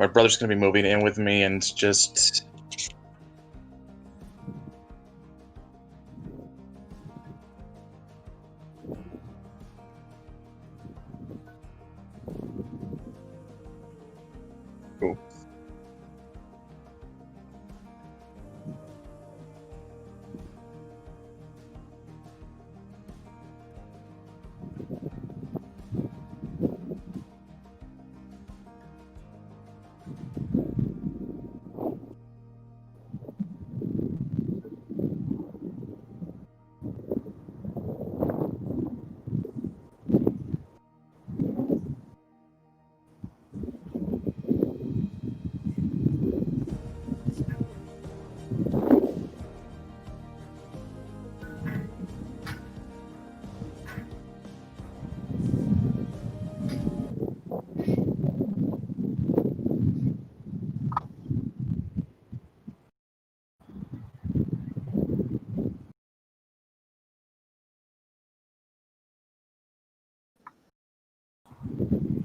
my brother's going to be moving in with me, and just cool.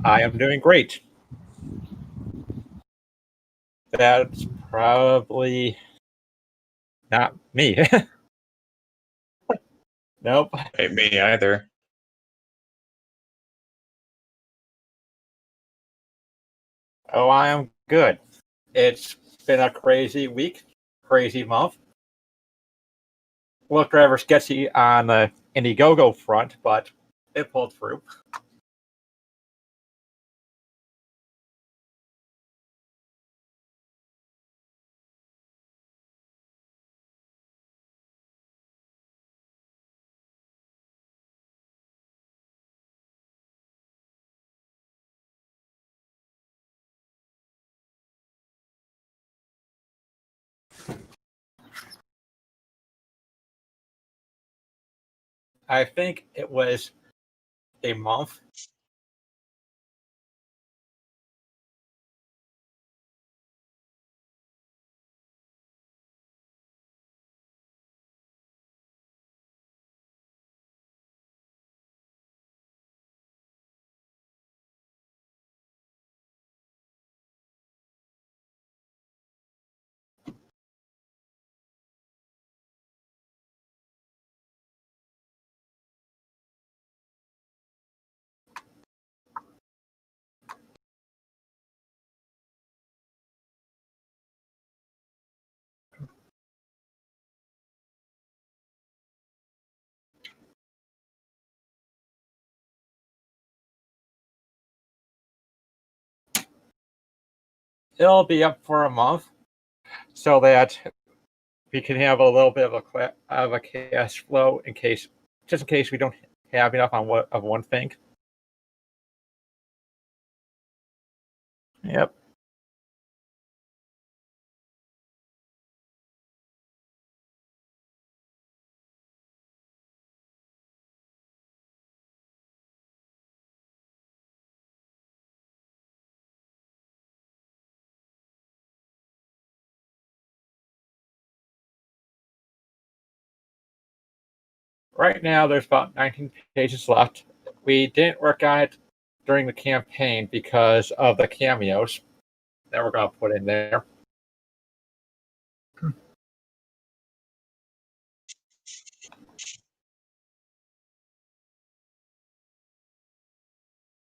I am doing great. That's probably not me. Nope. Hey, me either. Oh, I am good. It's been a crazy week, crazy month. Looked rather sketchy on the Indiegogo front, but it pulled through. I think it was a month. It'll be up for a month so that we can have a little bit of a cash flow just in case we don't have enough on one thing. Yep. Right now, there's about 19 pages left. We didn't work on it during the campaign because of the cameos that we're going to put in there.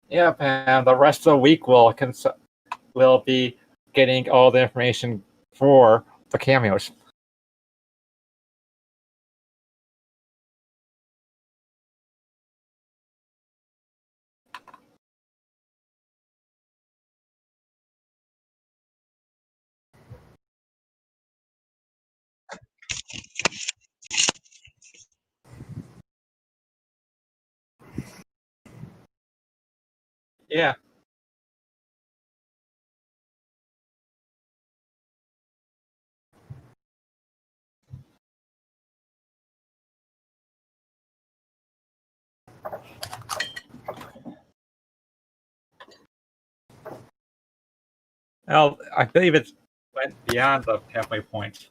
Yep, and the rest of the week will be getting all the information for the cameos. Yeah. Well, I believe it went beyond the halfway point.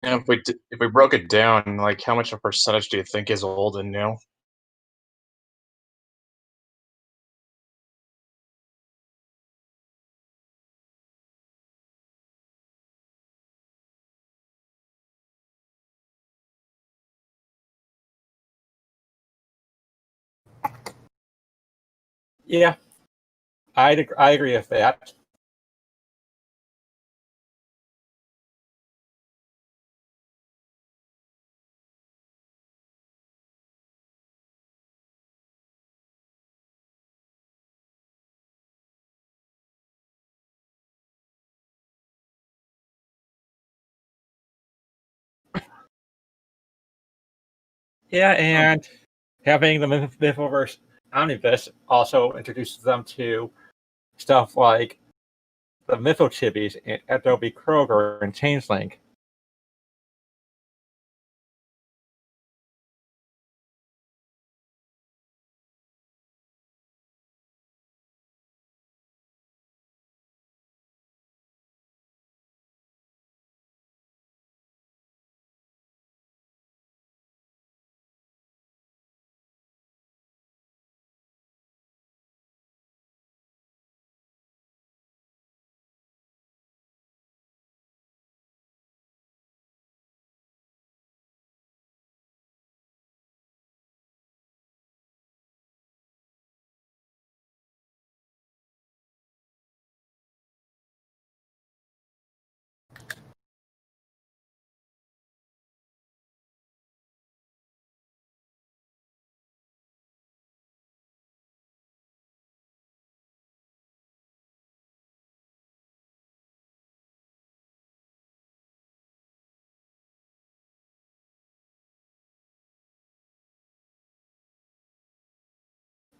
And if we broke it down, like how much of a percentage do you think is old and new? Yeah, I agree with that. Yeah, and having the Mythoverse omnibus also introduces them to stuff like the Mythochibis and Adobe Kroger and Changeling.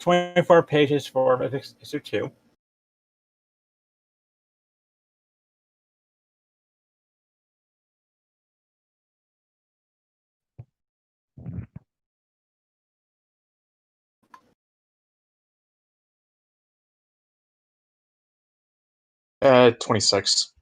"24 pages for Mythic Issue 2. 26.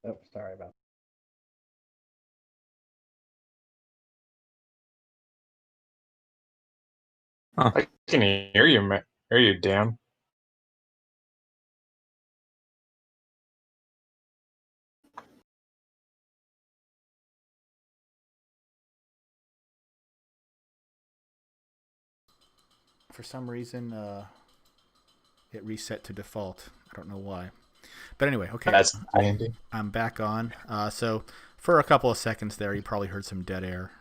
Oh, sorry about that. Huh. I can hear you, Dan. For some reason, it reset to default. I don't know why. But anyway, okay, That's handy. I'm back on. So for a couple of seconds there, you probably heard some dead air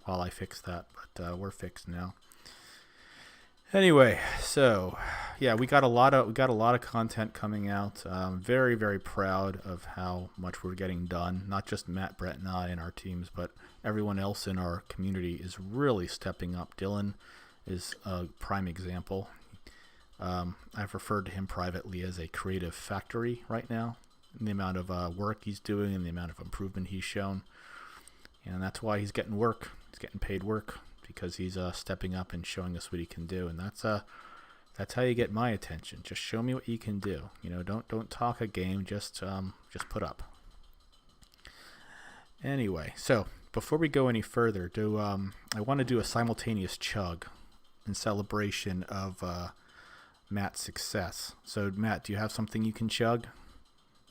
while I fixed that, but we're fixed now. Anyway, so yeah, we got a lot of content coming out. Very, very proud of how much we're getting done. Not just Matt, Brett, and I and our teams, but everyone else in our community is really stepping up. Dylan is a prime example. I've referred to him privately as a creative factory right now, in the amount of work he's doing and the amount of improvement he's shown. And that's why he's getting work. He's getting paid work because he's stepping up and showing us what he can do. And that's how you get my attention. Just show me what you can do. Don't talk a game. Just put up. Anyway, so before we go any further, I want to do a simultaneous chug in celebration of Matt's success. So Matt, do you have something you can chug?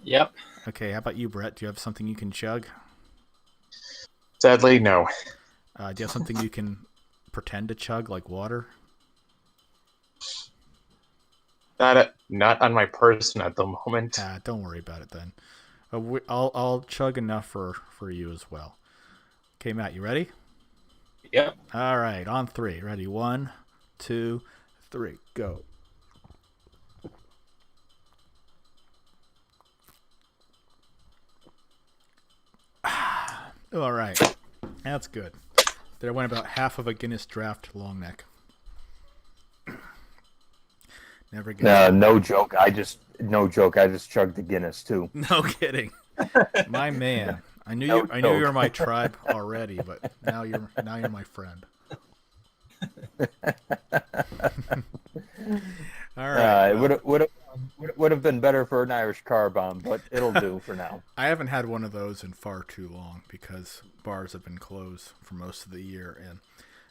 Yep. Okay, how about you, Brett? Do you have something you can chug? Sadly, no. Do you have something you can pretend to chug, like water? Not on my person at the moment. Don't worry about it then. I'll chug enough for you as well. Okay, Matt, you ready? Yep. All right, on 3. Ready? 1, 2, 3, go. All right, that's good. There went about half of a Guinness draft long neck. Never get no joke. I just chugged the Guinness too. No kidding. My man. I knew you were my tribe already, but now you're my friend. All right. It would have been better for an Irish car bomb, but it'll do for now. I haven't had one of those in far too long because bars have been closed for most of the year, and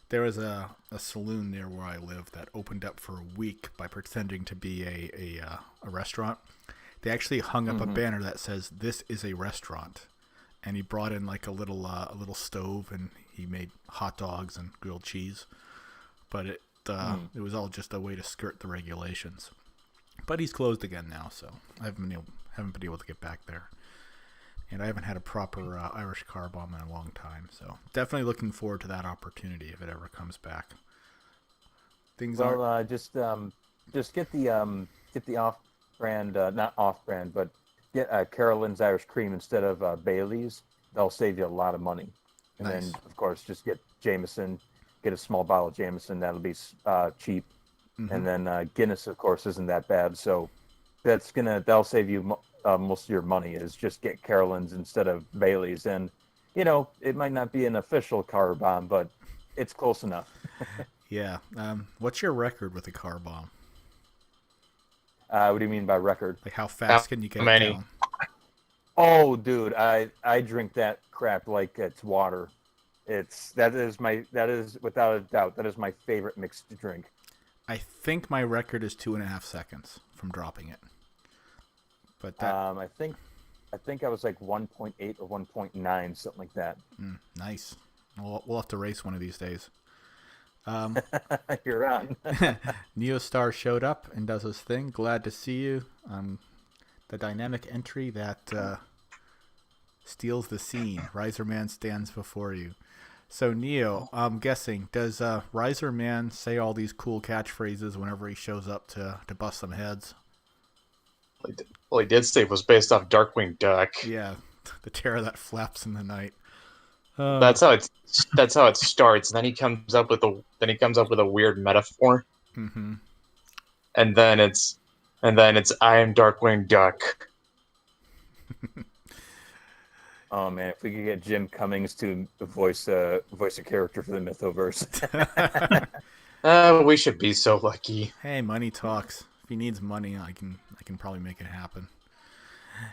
there was a saloon near where I live that opened up for a week by pretending to be a restaurant. They actually hung up a banner that says, "This is a restaurant," and he brought in like a little stove, and he made hot dogs and grilled cheese. But it was all just a way to skirt the regulations. But he's closed again now, so I haven't been able to get back there. And I haven't had a proper Irish car bomb in a long time, so definitely looking forward to that opportunity if it ever comes back. Just get the off-brand, not off-brand, but get Carolyn's Irish Cream instead of Bailey's. They'll save you a lot of money. And Nice. then, of course, just get Jameson. Get a small bottle of Jameson. That'll be cheap. Mm-hmm. And then Guinness, of course, isn't that bad. So that'll save you most of your money. Is just get Carolyn's instead of Bailey's. And it might not be an official car bomb, but it's close enough. Yeah. What's your record with a car bomb? What do you mean by record? Like how fast can you get it many? down? Oh, dude, I drink that crap like it's water. That is without a doubt, that is my favorite mixed drink. I think my record is 2.5 seconds from dropping it. But that, I think I was like 1.8 or 1.9, something like that. Nice. We'll have to race one of these days. You're on. Neostar showed up and does his thing. Glad to see you. The dynamic entry that steals the scene. Riser Man stands before you. So Neo, I'm guessing, does Riser Man say all these cool catchphrases whenever he shows up to bust some heads? Well, he did say it was based off Darkwing Duck. Yeah, the terror that flaps in the night. That's how it starts. And then he comes up with a weird metaphor. Mm-hmm. And then it's I am Darkwing Duck. Oh man, if we could get Jim Cummings to voice a character for the Mythoverse. We should be so lucky. Hey, money talks. If he needs money, I can probably make it happen.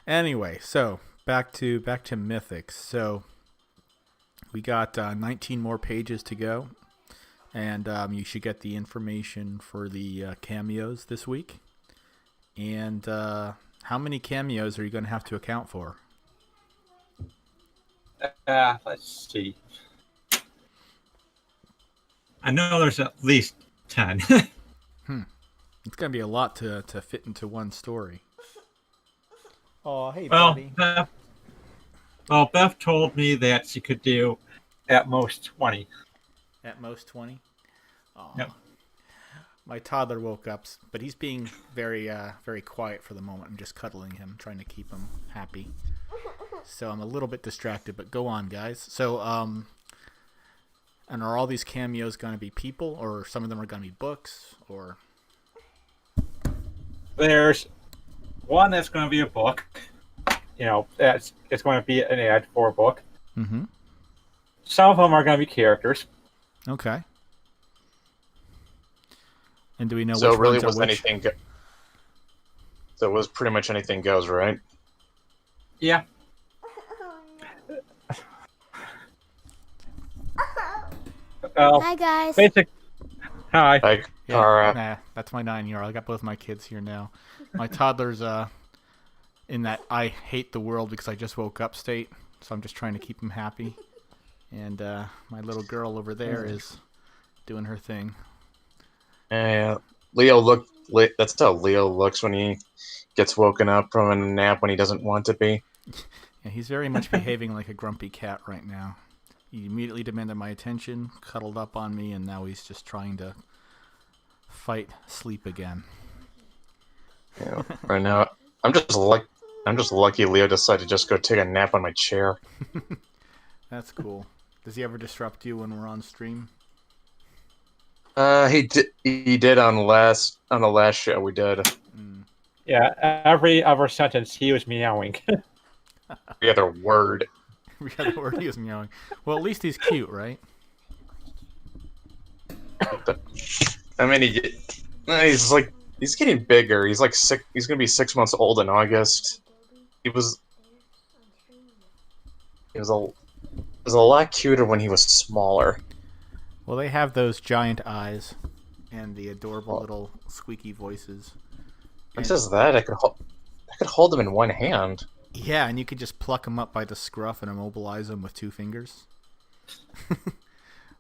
Anyway, so back to Mythics. So we got 19 more pages to go, and you should get the information for the cameos this week. And how many cameos are you going to have to account for? Let's see. I know there's at least 10. It's going to be a lot to fit into one story. Oh, hey, Well, buddy. Beth told me that she could do at most 20. At most 20? Oh. Yep. My toddler woke up, but he's being very, very quiet for the moment. I'm just cuddling him, trying to keep him happy. So I'm a little bit distracted, but go on, guys. So, and are all these cameos going to be people, or some of them are going to be books, or? There's one that's going to be a book. It's going to be an ad for a book. Mm-hmm. Some of them are going to be characters. Okay. And do we know So which it really ones are was which? anything. So it was pretty much anything goes, right? Yeah. Hi guys. Basic. Hi. Like, Yeah, Kara. nah, that's my 9-year-old. I got both my kids here now. My toddler's in that I hate the world because I just woke up state, so I'm just trying to keep him happy. And my little girl over there is doing her thing. Yeah, that's how Leo looks when he gets woken up from a nap when he doesn't want to be. Yeah, he's very much behaving like a grumpy cat right now. He immediately demanded my attention, cuddled up on me, and now he's just trying to fight sleep again. Yeah, right now, I'm just lucky Leo decided to just go take a nap on my chair. That's cool. Does he ever disrupt you when we're on stream? He did on the last show we did. Yeah, every other sentence he was meowing. The other word. We got the word he was meowing. Well, at least he's cute, right? I mean, he's getting bigger. He's like he's gonna be 6 months old in August. He was a lot cuter when he was smaller. Well, they have those giant eyes and the adorable little squeaky voices. It says that I could hold him in one hand. Yeah, and you could just pluck them up by the scruff and immobilize them with 2 fingers.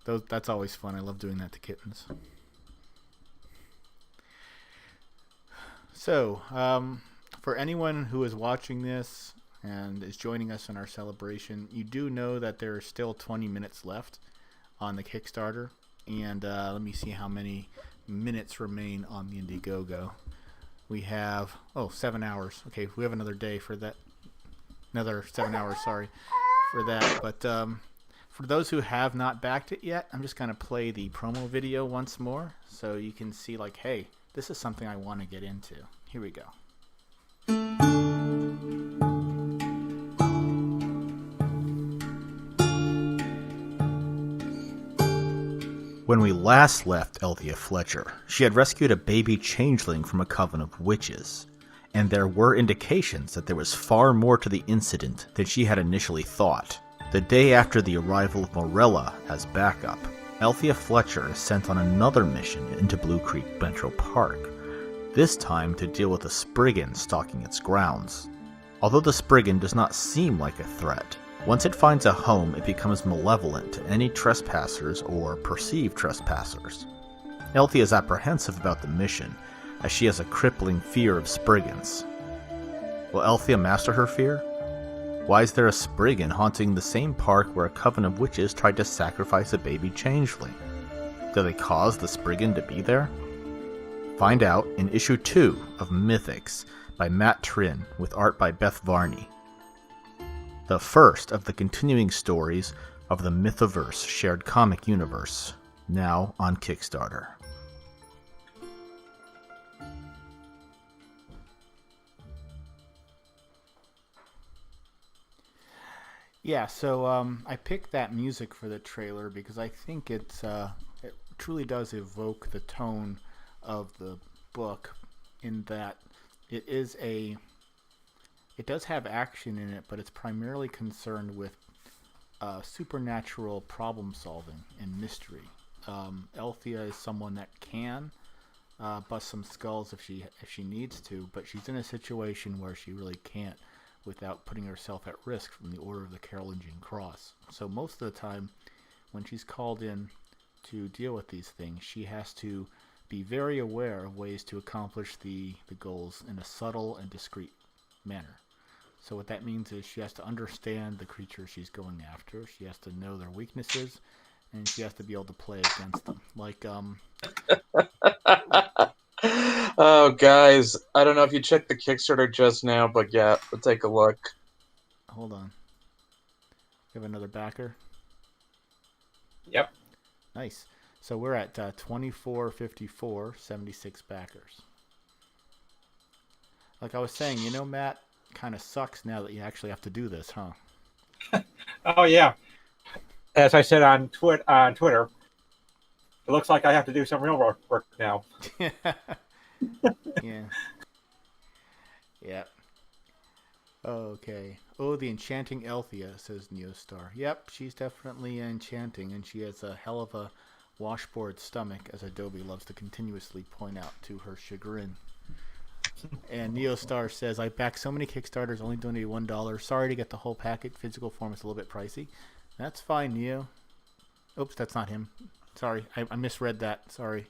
That's always fun. I love doing that to kittens. So, for anyone who is watching this and is joining us in our celebration, you do know that there are still 20 minutes left on the Kickstarter. And let me see how many minutes remain on the Indiegogo. We have, 7 hours. Okay, we have another day for that. Another 7 hours, sorry, for that. But for those who have not backed it yet, I'm just going to play the promo video once more so you can see, like, hey, this is something I want to get into. Here we go. When we last left Althea Fletcher, she had rescued a baby changeling from a coven of witches, and there were indications that there was far more to the incident than she had initially thought. The day after the arrival of Morella as backup, Althea Fletcher is sent on another mission into Blue Creek Metro Park, this time to deal with a Spriggan stalking its grounds. Although the Spriggan does not seem like a threat, once it finds a home, it becomes malevolent to any trespassers or perceived trespassers. Althea is apprehensive about the mission, as she has a crippling fear of Spriggans. Will Althea master her fear? Why is there a Spriggan haunting the same park where a coven of witches tried to sacrifice a baby changeling? Do they cause the Spriggan to be there? Find out in issue 2 of Mythics by Matt Trin with art by Beth Varney. The first of the continuing stories of the Mythoverse shared comic universe, now on Kickstarter. Yeah, so I picked that music for the trailer because I think it truly does evoke the tone of the book, in that it does have action in it, but it's primarily concerned with supernatural problem solving and mystery. Althea is someone that can bust some skulls if she needs to, but she's in a situation where she really can't without putting herself at risk from the Order of the Carolingian Cross. So most of the time, when she's called in to deal with these things, she has to be very aware of ways to accomplish the goals in a subtle and discreet manner. So what that means is she has to understand the creature she's going after, she has to know their weaknesses, and she has to be able to play against them. Like, Oh, guys, I don't know if you checked the Kickstarter just now, but yeah, we'll take a look. hold on. You have another backer? Yep. Nice. So we're at 2454, 76 backers. Like I was saying, Matt kind of sucks now that you actually have to do this, huh? Oh yeah. As I said on Twitter, it looks like I have to do some real work now. Yeah. Yeah. Okay. Oh, the enchanting Althea, says Neostar. Yep, she's definitely enchanting, and she has a hell of a washboard stomach, as Adobe loves to continuously point out to her chagrin. And Neostar says, I backed so many Kickstarters, only donated $1. Sorry to get the whole package. Physical form is a little bit pricey. That's fine, Neo. Oops, that's not him. Sorry, I misread that. Sorry.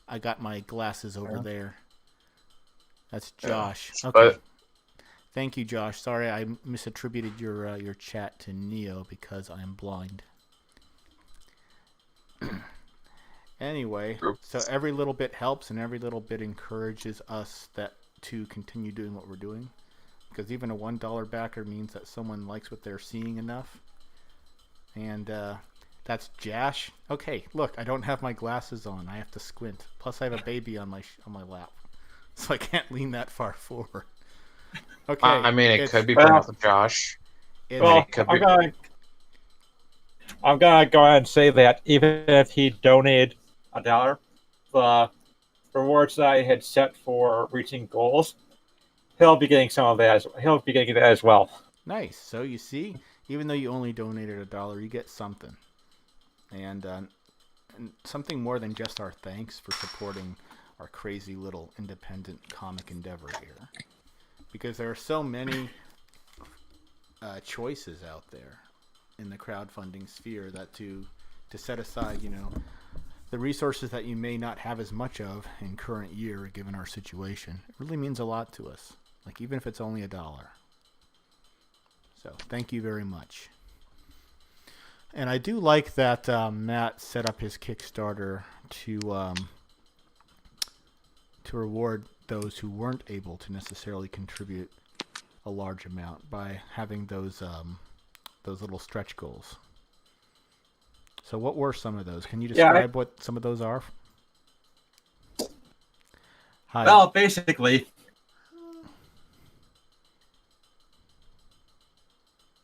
I got my glasses over there. That's Josh. Okay. Thank you, Josh. Sorry, I misattributed your chat to Neo because I'm blind. Anyway, so every little bit helps and every little bit encourages us to continue doing what we're doing. Because even a $1 backer means that someone likes what they're seeing enough. And that's Josh. Okay, look, I don't have my glasses on. I have to squint. Plus, I have a baby on my lap, so I can't lean that far forward. Okay. I mean, it could be pronounced Josh. Well, I'm gonna go ahead and say that even if he donated $1, the rewards that I had set for reaching goals, he'll be getting some of that. He'll be getting that as well. Nice. So you see, even though you only donated $1, you get something, and something more than just our thanks for supporting our crazy little independent comic endeavor here. Because there are so many choices out there in the crowdfunding sphere that to set aside, the resources that you may not have as much of in current year, given our situation, it really means a lot to us. Like even if it's only $1. So thank you very much. And I do like that Matt set up his Kickstarter to reward those who weren't able to necessarily contribute a large amount by having those little stretch goals. So what were some of those? Can you describe what some of those are? Hi. Well, basically,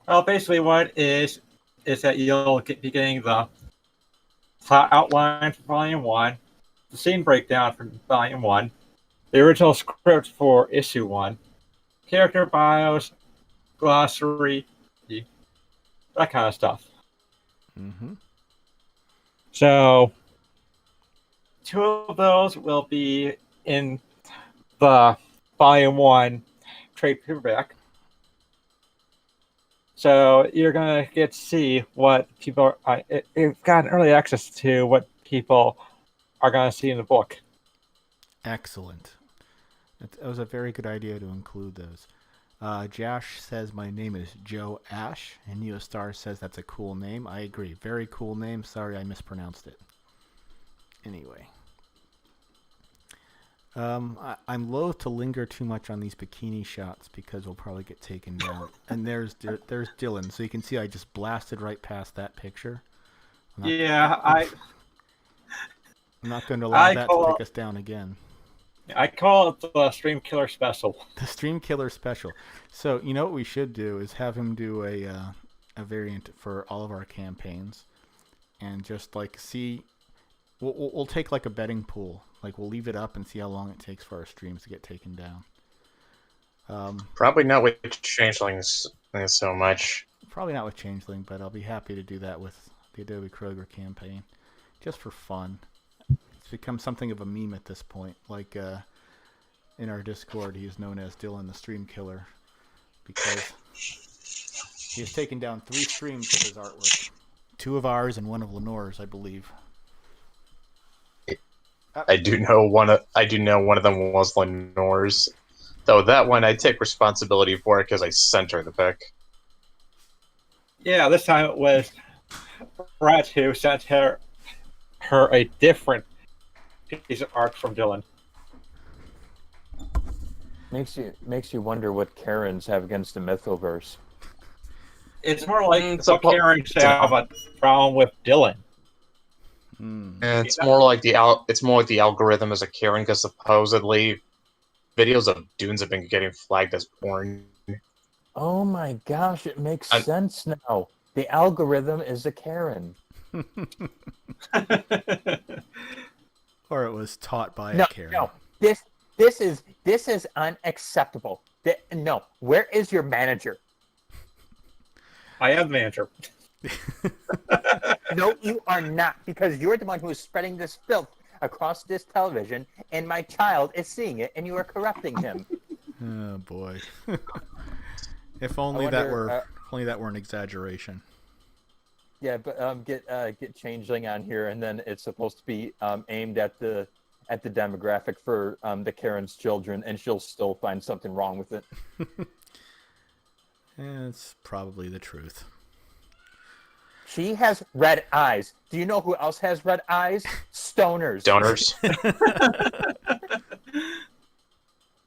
what it is that you'll be getting the plot outline for Volume 1, the scene breakdown for Volume 1, the original script for Issue 1, character bios, glossary, that kind of stuff. Mm-hmm. So, 2 of those will be in the Volume 1 trade paperback. So, you're going to get to see what people are... You've gotten early access to what people are going to see in the book. Excellent. That was a very good idea to include those. Josh says, my name is Joe Ash, and Neostar says that's a cool name. I agree. Very cool name. Sorry I mispronounced it. Anyway. I'm loath to linger too much on these bikini shots because we'll probably get taken down. And there's Dylan. So you can see I just blasted right past that picture. I'm not going to allow that to take us down again. I call it the Stream Killer Special. The Stream Killer Special. So, what we should do is have him do a variant for all of our campaigns. And just, see... We'll take, a betting pool. We'll leave it up and see how long it takes for our streams to get taken down. Probably not with Changelings so much. Probably not with Changeling, but I'll be happy to do that with the Adobe Kroger campaign. Just for fun. It's become something of a meme at this point. In our Discord, he is known as Dylan the Stream Killer because he has taken down 3 streams with his artwork. 2 of ours and 1 of Lenore's, I believe. I do know one of them was Lenore's. Though that one I take responsibility for it because I sent her the pic. Yeah, this time it was Brett who sent her a different piece of art from Dylan. Makes you wonder what Karens have against the Mythoverse. It's more like Karens have a problem with Dylan. And it's more like the algorithm as a Karen because supposedly videos of dunes have been getting flagged as porn. Oh my gosh, it makes I- sense now. The algorithm is a Karen. Or it was taught by No, a Karen. no. This is unacceptable. No, where is your manager? I am the manager. No, you are not, because you're the one who is spreading this filth across this television, and my child is seeing it, and you are corrupting him. Oh boy. If only wonder, that were an exaggeration. Yeah, but get Changeling on here, and then it's supposed to be aimed at the demographic for the Karen's children, and she'll still find something wrong with it. It's probably the truth. She has red eyes. Do you know who else has red eyes? Stoners. Donors.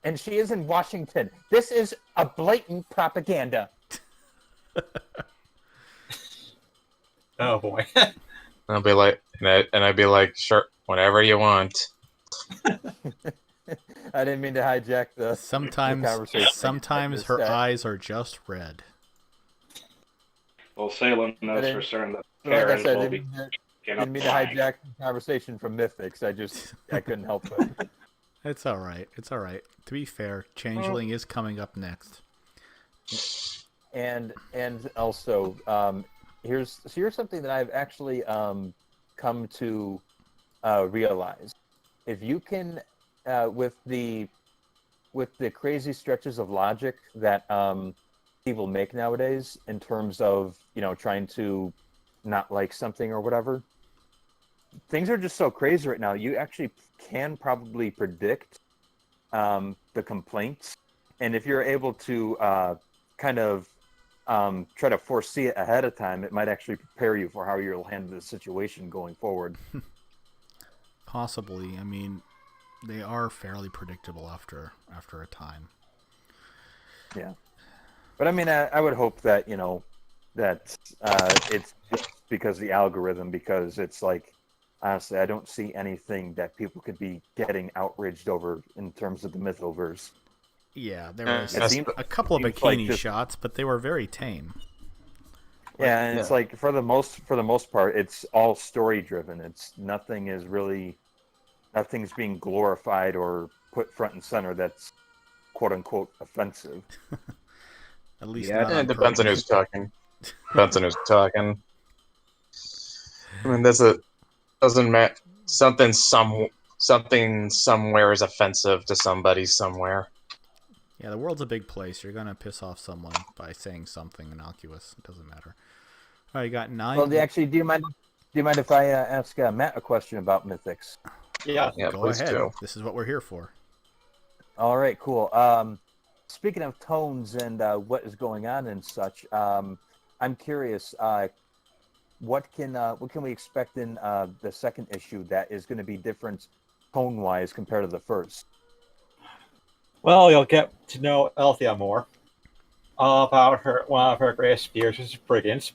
And she is in Washington. This is a blatant propaganda. Oh boy. I'll be like, and I'd be like, sure, whenever you want. I didn't mean to hijack the conversation. Sometimes her eyes are just red. Well, Salem knows for certain that Like I Karens said, will didn't be mean to hijack the conversation from Mythics. I couldn't help it. It's all right. It's all right. To be fair, Changeling is coming up next. And also, here's something that I've actually come to realize. If you can, with the crazy stretches of logic that people make nowadays, in terms of trying to not like something or whatever, things are just so crazy right now. You actually can probably predict the complaints, and if you're able to kind of try to foresee it ahead of time, it might actually prepare you for how you'll handle the situation going forward. Possibly. I mean, they are fairly predictable after a time. Yeah, but I mean, I would hope that that it's just because of the algorithm, because it's like, honestly, I don't see anything that people could be getting outraged over in terms of the Mythoverse. Yeah, there was It a couple of bikini shots, but they were very tame. Yeah, and it's like for the most part, it's all story driven. Nothing's being glorified or put front and center that's quote unquote offensive. At least Yeah, not it on depends on purpose. who's talking. Depends on who's talking. I mean, doesn't matter. Something somewhere is offensive to somebody somewhere. Yeah, the world's a big place. You're gonna piss off someone by saying something innocuous. It doesn't matter. All right, you got 9. Well, actually, do you mind if I ask Matt a question about Mythics? Yeah. Yeah, Go please ahead. do. This is what we're here for. All right, cool. Speaking of tones and what is going on and such, I'm curious. What can we expect in the second issue that is going to be different tone-wise compared to the first? Well, you'll get to know Althea more. All about one of her greatest fears is brigands,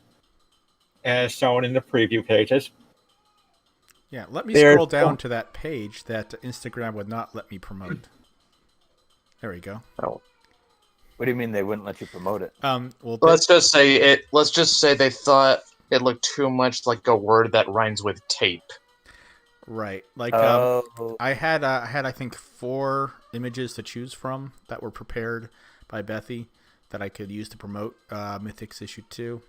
as shown in the preview pages. Yeah, let me There's- scroll down to that page that Instagram would not let me promote. There we go. Oh. What do you mean they wouldn't let you promote it? Well, Let's just say they thought it looked too much like a word that rhymes with tape. right. Like Oh, I had I think 4 images to choose from that were prepared by Bethy that I could use to promote Mythics issue 2,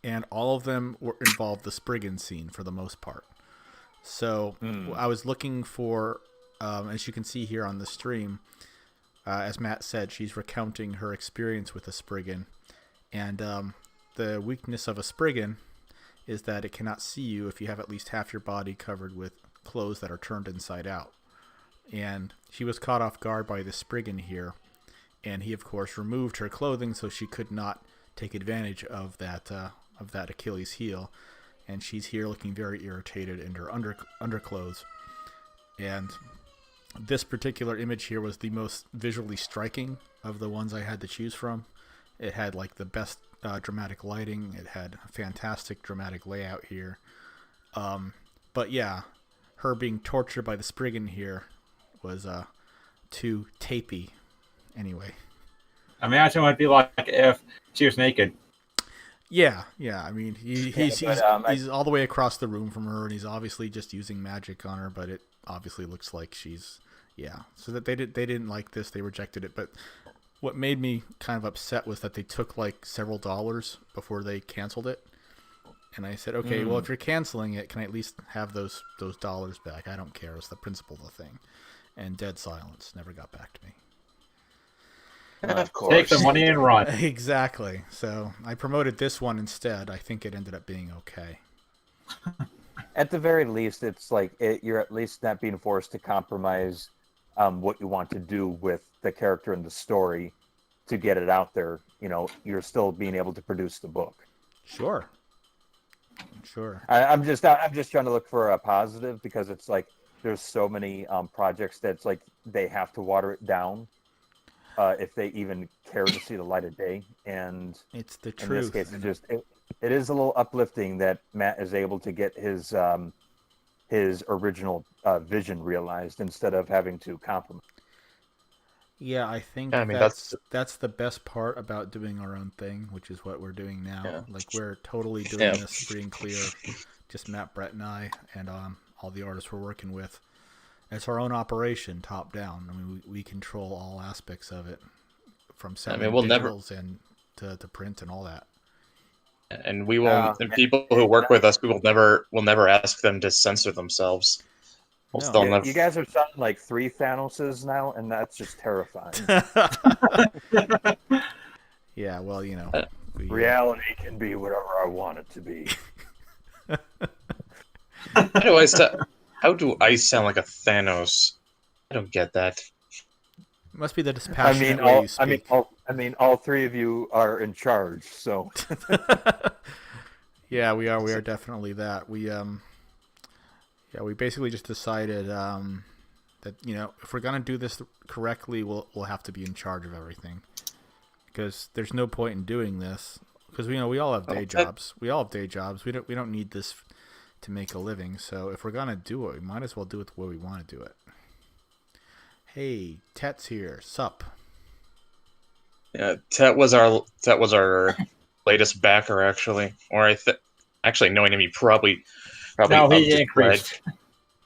and all of them involved the Spriggan scene for the most part. So I was looking for, as you can see here on the stream, as Matt said, she's recounting her experience with a Spriggan, and the weakness of a Spriggan is that it cannot see you if you have at least half your body covered with clothes that are turned inside out. And she was caught off guard by the Spriggan here, and he of course removed her clothing so she could not take advantage of that Achilles heel, and she's here looking very irritated in her underclothes. And this particular image here was the most visually striking of the ones I had to choose from. It had like the best dramatic lighting. It had a fantastic dramatic layout here. But yeah, her being tortured by the Spriggan here was too tapey. Anyway. Imagine what it'd be like if she was naked. Yeah. I mean, he's all the way across the room from her, and he's obviously just using magic on her. But it obviously looks like she's So that they didn't like this, they rejected it. But what made me kind of upset was that they took like several dollars before they canceled it. And I said, okay, well, if you're canceling it, can I at least have those dollars back? I don't care. It's the principle of the thing. And dead silence. Never got back to me. Of course. Take the money and run. Exactly. So I promoted this one instead. I think it ended up being okay. At the very least, it's like you're at least not being forced to compromise what you want to do with the character and the story to get it out there. You know, you're still being able to produce the book. Sure. I'm just trying to look for a positive, because it's like there's so many projects that's like they have to water it down if they even care to see the light of day. And it's the truth. In this case, it is a little uplifting that Matt is able to get his original vision realized instead of having to compromise. Yeah, I think that's the best part about doing our own thing, which is what we're doing now. Yeah. Like, we're totally doing this free and clear, just Matt, Brett, and I, and all the artists we're working with. It's our own operation, top down. I mean, we control all aspects of it, from selling digitals and to print and all that. And we won't. And people who work with us, we will never ask them to censor themselves. You guys are sounding like 3 Thanoses now, and that's just terrifying. Yeah, well, you know, reality can be whatever I want it to be. How do I sound like a Thanos? I don't get that. It must be the dispassionate way you speak. All 3 of you are in charge, so. Yeah, we are. We are definitely that. We basically just decided that, you know, if we're gonna do this correctly, we'll have to be in charge of everything, because there's no point in doing this, because we all have day jobs. We all have day jobs. We don't need this to make a living. So if we're gonna do it, we might as well do it the way we want to do it. Hey, Tet's here. Sup? Yeah, Tet was our latest backer, actually. Or actually, knowing him, he probably no, upped he his increased. pledge.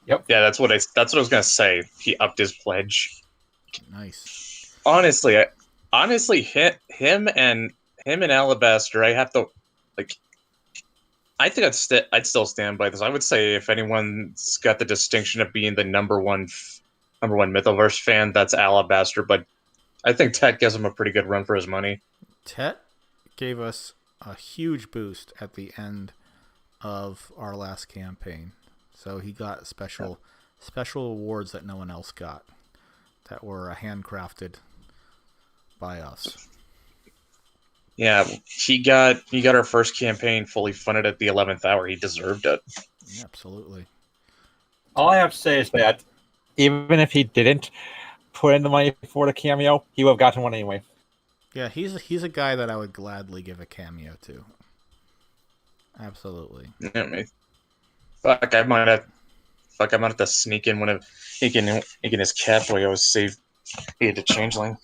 Yep. Yeah, that's what I was gonna say. He upped his pledge. Nice. Honestly, him and Alabaster, I have to like. I think I'd still stand by this. I would say if anyone's got the distinction of being the number one Mythoverse fan, that's Alabaster. But I think Tet gives him a pretty good run for his money. Tet gave us a huge boost at the end of our last campaign, so he got special awards that no one else got, that were handcrafted by us. Yeah, he got our first campaign fully funded at the 11th hour. He deserved it. Yeah, absolutely. All I have to say is that even if he didn't put in the money for the cameo, he would have gotten one anyway. Yeah, he's a guy that I would gladly give a cameo to. Absolutely. Yeah, mate. I might have to sneak in one of making his cat boy. I was saved. He had to changeling.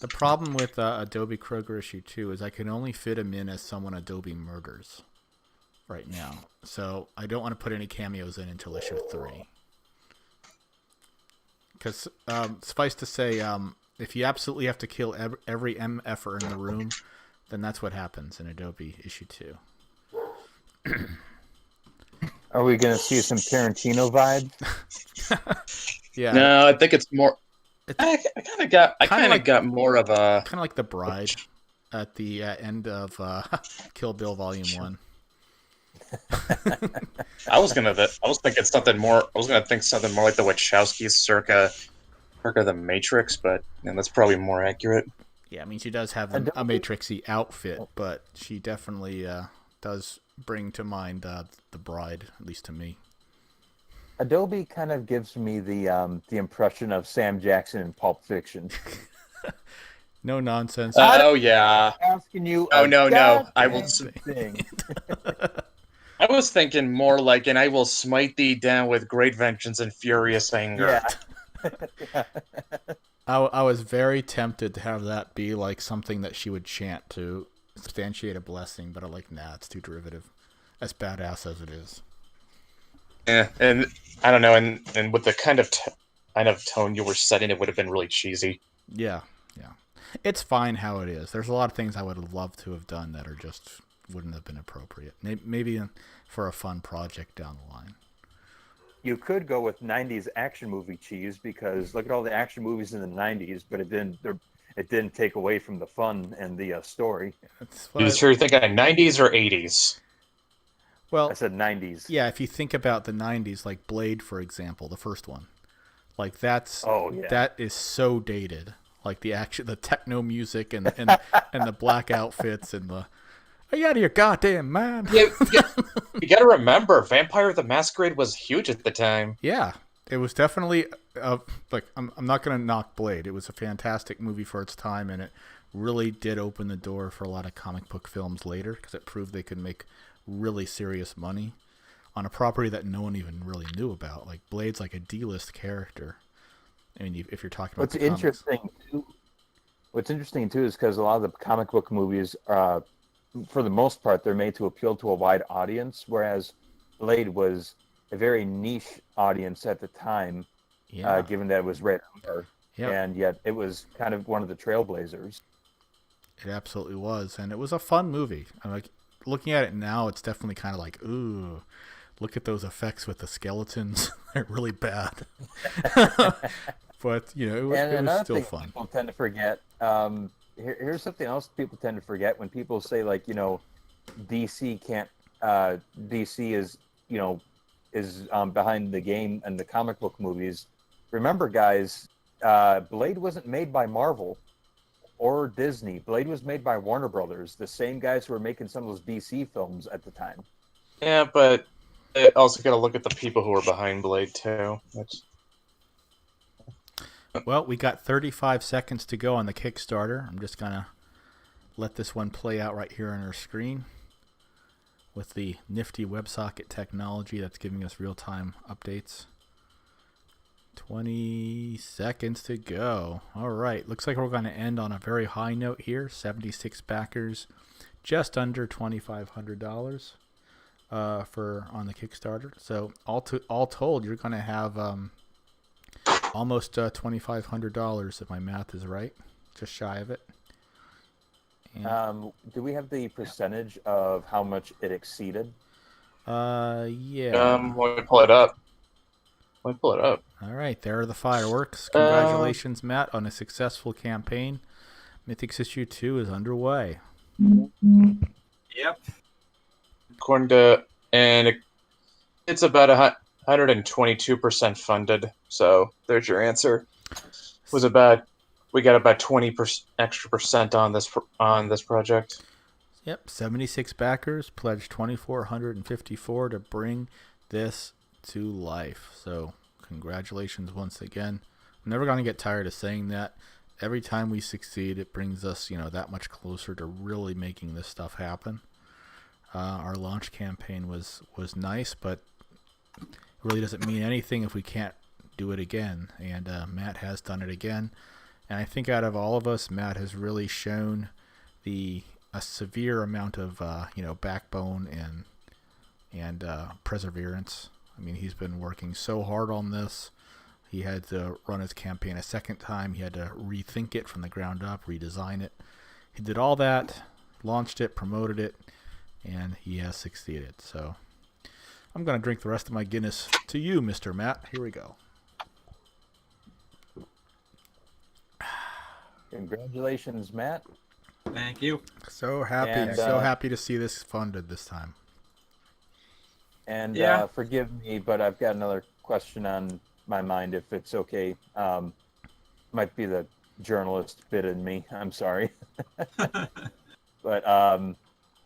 The problem with Adobe Kroger issue 2 is I can only fit him in as someone Adobe murders right now. So I don't want to put any cameos in until issue 3. Because suffice to say, if you absolutely have to kill every MFer in the room, then that's what happens in Adobe issue 2. Are we going to see some Tarantino vibes? Yeah. No, I think it's more. I kind of got more of a kind of like The Bride at the end of Kill Bill Volume 1. I was thinking something more. I was gonna think something more like the Wachowskis, circa the Matrix, but that's probably more accurate. Yeah, I mean, she does have a Matrixy outfit, but she definitely does bring to mind The Bride, at least to me. Adobe kind of gives me the impression of Sam Jackson in Pulp Fiction. No nonsense. Oh yeah. Asking you. Oh no! I will. Thing. I was thinking more like, and I will smite thee down with great vengeance and furious anger. I was very tempted to have that be like something that she would chant to substantiate a blessing, but I'm like, nah, it's too derivative. As badass as it is. Yeah, and I don't know, and with the kind of tone you were setting, it would have been really cheesy. Yeah. It's fine how it is. There's a lot of things I would have loved to have done that are just wouldn't have been appropriate. Maybe for a fun project down the line. You could go with 90s action movie cheese because look at all the action movies in the 90s, but it didn't take away from the fun and the story. You sure you're thinking of 90s or 80s? Well, I said 90s. Yeah, if you think about the 90s, like Blade, for example, the first one, like that is so dated. Like the techno music and the black outfits and the are you out of your goddamn mind? Yeah, you got to remember, Vampire the Masquerade was huge at the time. Yeah, it was definitely like I'm not gonna knock Blade. It was a fantastic movie for its time, and it really did open the door for a lot of comic book films later because it proved they could make really serious money on a property that no one even really knew about. Like Blade's like a D-list character. I mean, if you're talking about what's interesting too is because a lot of the comic book movies, for the most part, they're made to appeal to a wide audience, whereas Blade was a very niche audience at the time, given that it was rated R, and yet it was kind of one of the trailblazers. It absolutely was, and it was a fun movie. Like looking at it now, it's definitely kind of like, ooh, look at those effects with the skeletons. They're really bad. But, it was still fun. People tend to forget. Here's something else people tend to forget when people say, like, DC can't. DC is behind the game and the comic book movies. Remember, guys, Blade wasn't made by Marvel or Disney. Blade was made by Warner Brothers, the same guys who were making some of those DC films at the time. Yeah, but they also got to look at the people who are behind Blade too. Well, we got 35 seconds to go on the Kickstarter. I'm just going to let this one play out right here on our screen with the nifty WebSocket technology that's giving us real-time updates. 20 seconds to go. All right. Looks like we're going to end on a very high note here. 76 backers, just under $2,500 on the Kickstarter. So all told, you're going to have almost $2,500 if my math is right, just shy of it. And, do we have the percentage of how much it exceeded? Yeah. Let me pull it up. All right, there are the fireworks. Congratulations, Matt, on a successful campaign. Mythics Issue 2 is underway. Yep. According to, it's about 122% funded. So there's your answer. We got about 20% extra on this project. Yep, 76 backers pledged 2,454 to bring this to life. So congratulations once again. I'm never going to get tired of saying that. Every time we succeed, it brings us, that much closer to really making this stuff happen. Our launch campaign was nice, but it really doesn't mean anything if we can't do it again. And Matt has done it again. And I think out of all of us, Matt has really shown a severe amount of backbone and perseverance. I mean, he's been working so hard on this. He had to run his campaign a second time. He had to rethink it from the ground up, redesign it. He did all that, launched it, promoted it, and he has succeeded. So I'm going to drink the rest of my Guinness to you, Mr. Matt. Here we go. Congratulations, Matt. Thank you. So happy to see this funded this time. And forgive me, but I've got another question on my mind, if it's okay. Might be the journalist bit in me. I'm sorry. But I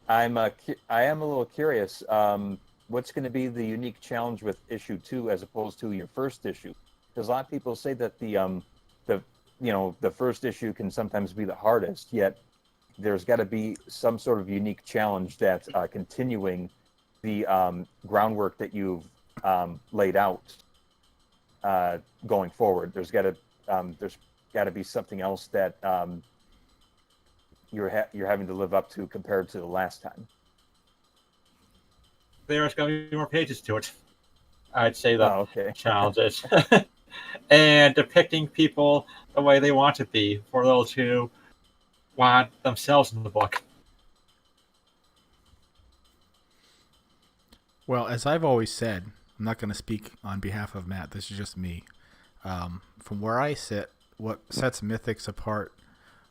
am a little curious. What's going to be the unique challenge with issue 2 as opposed to your first issue? Because a lot of people say that the first issue can sometimes be the hardest, yet there's got to be some sort of unique challenge that's continuing the groundwork that you've laid out. going forward. There's got to be something else that you're having to live up to compared to the last time. There's going to be more pages to it. I'd say the okay. challenges. And depicting people the way they want to be for those who want themselves in the book. Well, as I've always said, I'm not going to speak on behalf of Matt. This is just me. From where I sit, what sets Mythics apart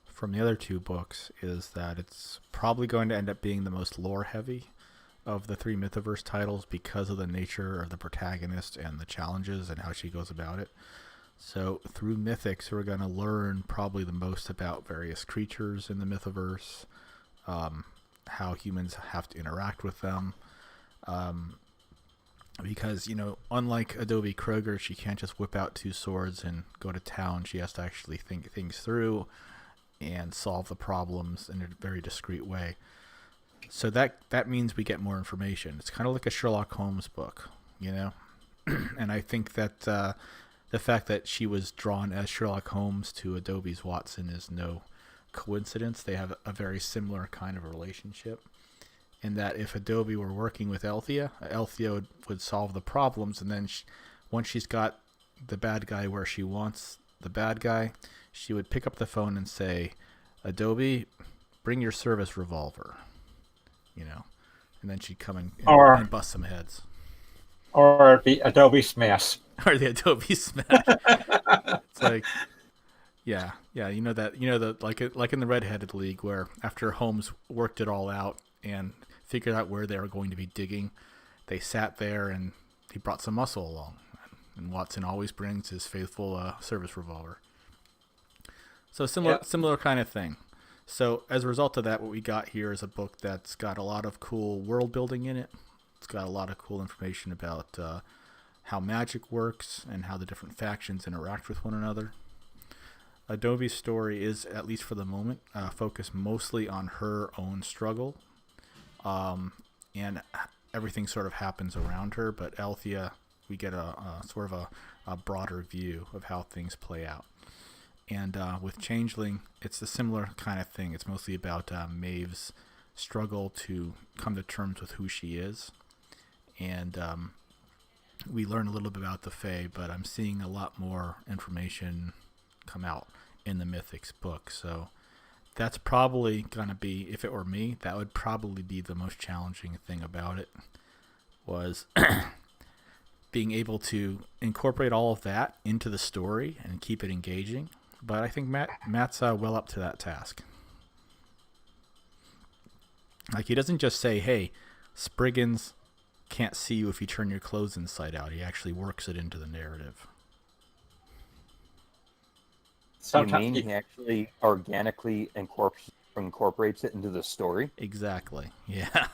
from the other two books is that it's probably going to end up being the most lore-heavy of the three Mythoverse titles because of the nature of the protagonist and the challenges and how she goes about it. So through Mythics, we're going to learn probably the most about various creatures in the Mythoverse, how humans have to interact with them. Because, unlike Adobe Kroger, she can't just whip out two swords and go to town. She has to actually think things through and solve the problems in a very discreet way. So that means we get more information. It's kind of like a Sherlock Holmes book, And I think that the fact that she was drawn as Sherlock Holmes to Adobe's Watson is no coincidence. They have a very similar kind of relationship. In that if Adobe were working with Althea would solve the problems, and then once she's got the bad guy where she wants the bad guy, she would pick up the phone and say, Adobe, bring your service revolver, and then she'd come and bust some heads. Or the Adobe Smash. Or the Adobe Smash. It's like, yeah, like in the Red-Headed League, where after Holmes worked it all out and figured out where they were going to be digging, they sat there and he brought some muscle along. And Watson always brings his faithful service revolver. So similar kind of thing. So as a result of that, what we got here is a book that's got a lot of cool world building in it. It's got a lot of cool information about how magic works and how the different factions interact with one another. Adobe's story is, at least for the moment, focused mostly on her own struggle. And everything sort of happens around her, but Althea, we get a sort of a broader view of how things play out. And with Changeling, it's a similar kind of thing. It's mostly about Maeve's struggle to come to terms with who she is. And we learn a little bit about the Fae, but I'm seeing a lot more information come out in the Mythics book. So that's probably going to be, if it were me, that would probably be the most challenging thing about it, was being able to incorporate all of that into the story and keep it engaging. But I think Matt's well up to that task. Like, he doesn't just say, hey, Spriggans can't see you if you turn your clothes inside out. He actually works it into the narrative. Sometimes you mean he actually organically incorporates it into the story? Exactly. Yeah.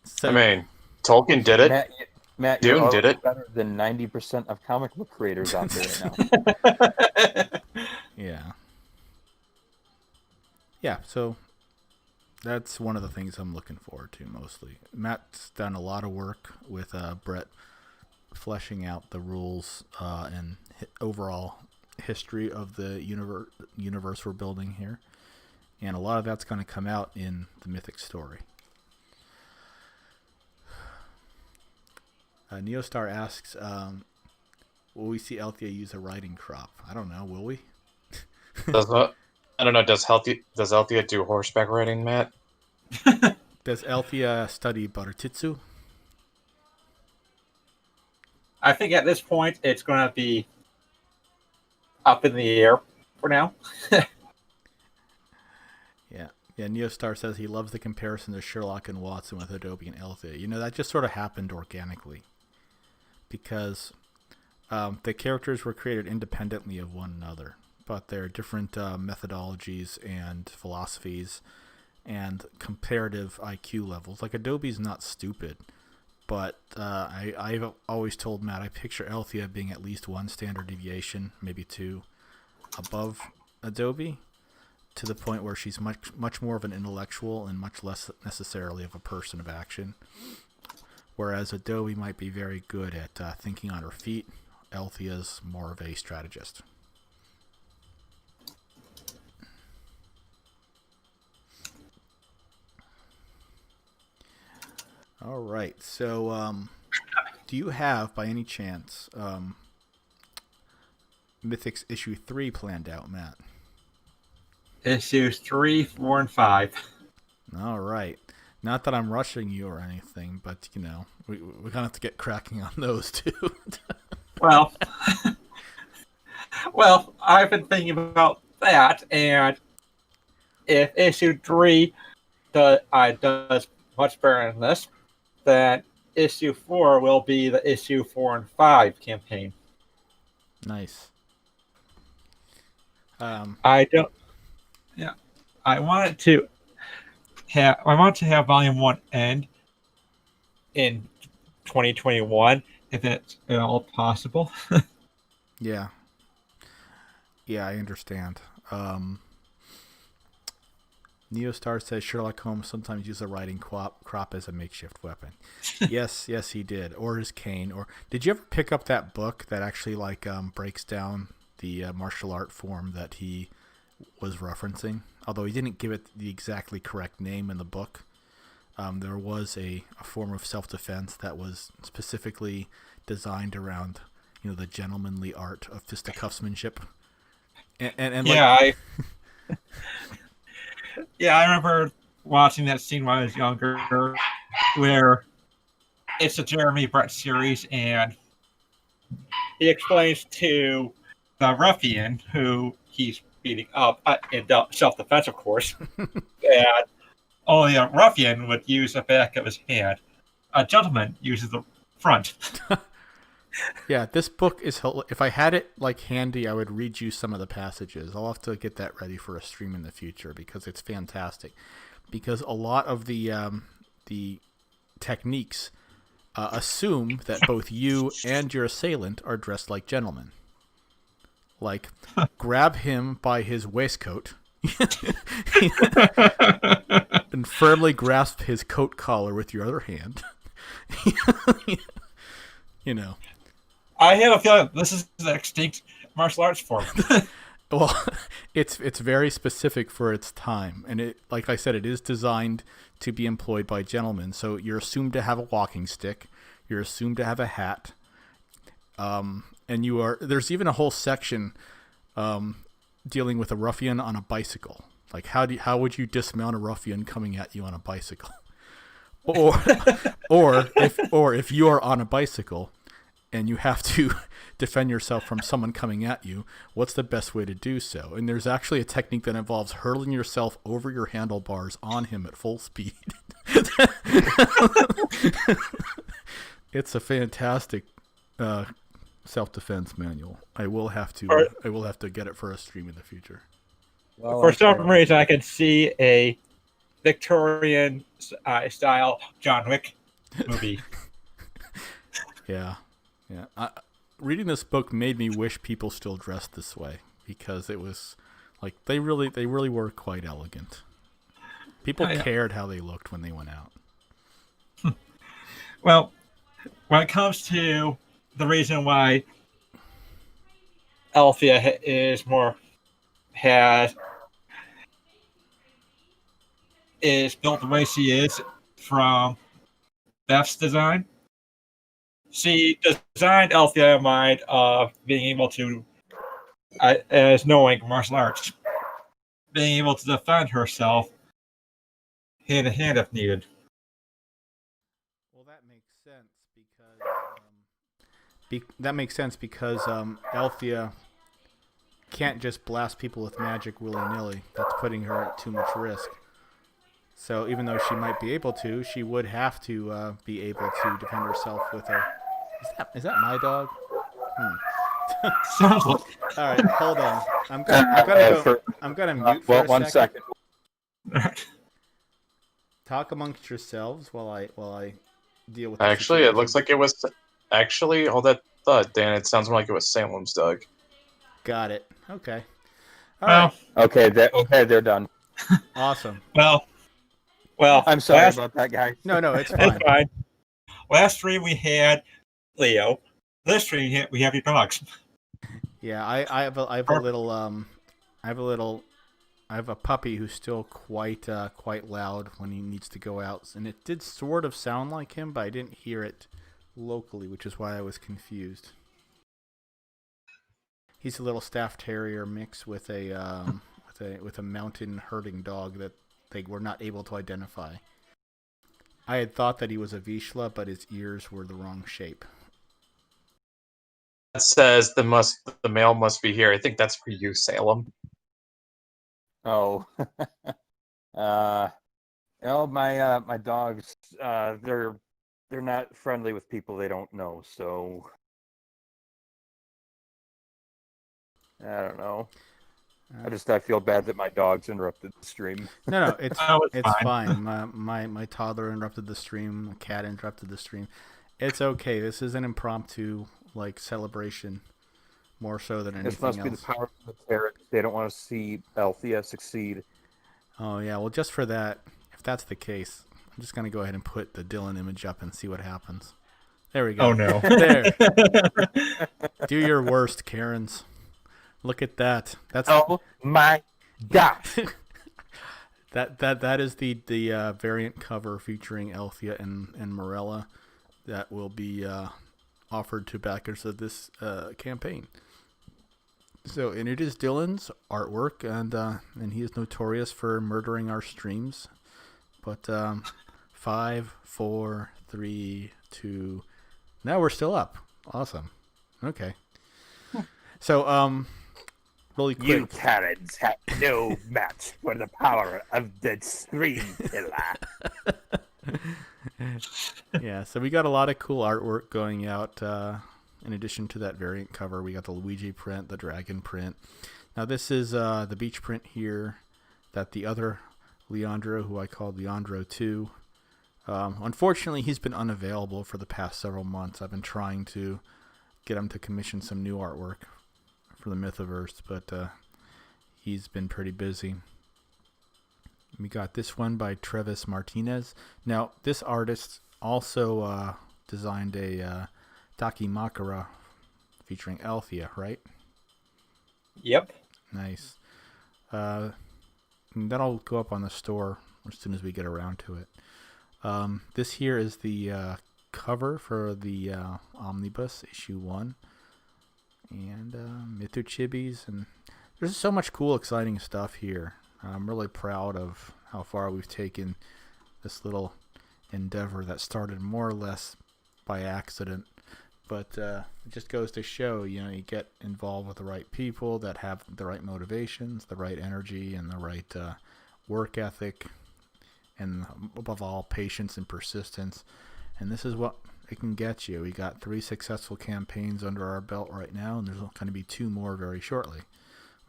So, Tolkien did it. Matt, Dune you're did it better than 90% of comic book creators out there right now. Yeah. So that's one of the things I'm looking forward to mostly. Matt's done a lot of work with Brett fleshing out the rules and overall history of the universe we're building here, and a lot of that's going to come out in the Mythic story. Neostar asks, will we see Althea use a writing crop? I don't know, will we? I don't know, does Althea do horseback riding, Matt? Does Althea study Barutitsu? I think at this point it's going to be up in the air for now. Yeah, Neostar says he loves the comparison to Sherlock and Watson with Adobe and Althea. That just sort of happened organically. Because the characters were created independently of one another. But there are different methodologies and philosophies and comparative IQ levels. Like, Adobe's not stupid. But I've always told Matt I picture Althea being at least one standard deviation, maybe two, above Adobe, to the point where she's much more of an intellectual and much less necessarily of a person of action. Whereas Adobe might be very good at thinking on her feet, Althea's more of a strategist. All right. So, do you have, by any chance, Mythics issue 3 planned out, Matt? Issues 3, 4, and 5. All right. Not that I'm rushing you or anything, but we're gonna have to get cracking on those too. Well, well, I've been thinking about that, and if issue 3 does much better than this, then issue 4 will be the issue 4 and 5 campaign. Nice. I want to have volume 1 end in 2021 if it's at all possible. Yeah, I understand. Neostar says Sherlock Holmes sometimes used a riding crop as a makeshift weapon. Yes, he did. Or his cane. Or did you ever pick up that book that actually breaks down the martial art form that he was referencing? Although he didn't give it the exactly correct name in the book. There was a form of self-defense that was specifically designed around, the gentlemanly art of fisticuffsmanship. And Yeah, I remember watching that scene when I was younger, where it's a Jeremy Brett series, and he explains to the ruffian who he's beating up in self-defense, of course, that only a ruffian would use the back of his hand. A gentleman uses the front. Yeah, this book is. If I had it handy, I would read you some of the passages. I'll have to get that ready for a stream in the future because it's fantastic. Because a lot of the techniques assume that both you and your assailant are dressed like gentlemen. Like, grab him by his waistcoat and firmly grasp his coat collar with your other hand. I have a feeling this is an extinct martial arts form. Well, it's very specific for its time, and it, like I said, it is designed to be employed by gentlemen. So you're assumed to have a walking stick, you're assumed to have a hat, and there's even a whole section dealing with a ruffian on a bicycle. Like how would you dismount a ruffian coming at you on a bicycle? Or if you are on a bicycle and you have to defend yourself from someone coming at you, what's the best way to do so? And there's actually a technique that involves hurling yourself over your handlebars on him at full speed. It's a fantastic self-defense manual. I will have to get it for a stream in the future. Well, for some reason, I can see a Victorian style John Wick movie. Yeah. Reading this book made me wish people still dressed this way because it was like they really were quite elegant. People cared how they looked when they went out. Well, when it comes to the reason why Althea is built the way she is from Beth's design. She designed Althea in mind of being able to, as knowing martial arts, being able to defend herself hand to hand if needed. Well, that makes sense because Althea can't just blast people with magic willy-nilly. That's putting her at too much risk. So even though she might be able to, she would have to be able to defend herself with a... Is that my dog? Sounds like... All right, hold on. I'm gonna mute for a second. 1 second. Talk amongst yourselves while I deal with. Actually, it looks like it was. Actually, hold that thought, Dan. It sounds more like it was Salem's dog. Got it. Okay. All well, right. Okay, they're done. Awesome. Well, I'm sorry about that, guy. No, it's fine. It's fine. Last stream we had Leo, This stream, we have your dogs. Yeah, I have a little I have a puppy who's still quite loud when he needs to go out, and it did sort of sound like him, but I didn't hear it locally, which is why I was confused. He's a little staff terrier mix with a mountain herding dog that they were not able to identify. I had thought that he was a Vizsla, but his ears were the wrong shape. It says the male must be here. I think that's for you, Salem. Oh, my dogs, they're not friendly with people they don't know, so I don't know. I feel bad that my dogs interrupted the stream. No, it's fine. My toddler interrupted the stream. My cat interrupted the stream. It's okay. This is an impromptu celebration, more so than anything else. This must be the power of the parents. They don't want to see Althea succeed. Oh yeah, well just for that, if that's the case, I'm just gonna go ahead and put the Dylan image up and see what happens. There we go. Oh no. There. Do your worst, Karens. Look at that. That's my God. that is the variant cover featuring Althea and Morella that will be offered to backers of this campaign. So, and it is Dylan's artwork, and he is notorious for murdering our streams. But 5, 4, 3, 2. Now we're still up. Awesome. Okay. So, really quick. You Karens have no match for the power of the stream killer. Yeah, so we got a lot of cool artwork going out. In addition to that variant cover, we got the Luigi print, the dragon print. Now this is the beach print here that the other Leandro, who I called Leandro 2. Unfortunately, he's been unavailable for the past several months. I've been trying to get him to commission some new artwork for the Mythoverse, but he's been pretty busy. We got this one by Travis Martinez. Now, this artist also designed a Dakimakura featuring Althea, right? Yep. Nice. That'll go up on the store as soon as we get around to it. This here is the cover for the Omnibus issue 1. And Mytho Chibis, and there's so much cool, exciting stuff here. I'm really proud of how far we've taken this little endeavor that started more or less by accident. But it just goes to show, you get involved with the right people that have the right motivations, the right energy, and the right work ethic, and above all, patience and persistence. And this is what it can get you. We got 3 successful campaigns under our belt right now, and there's going to be 2 more very shortly.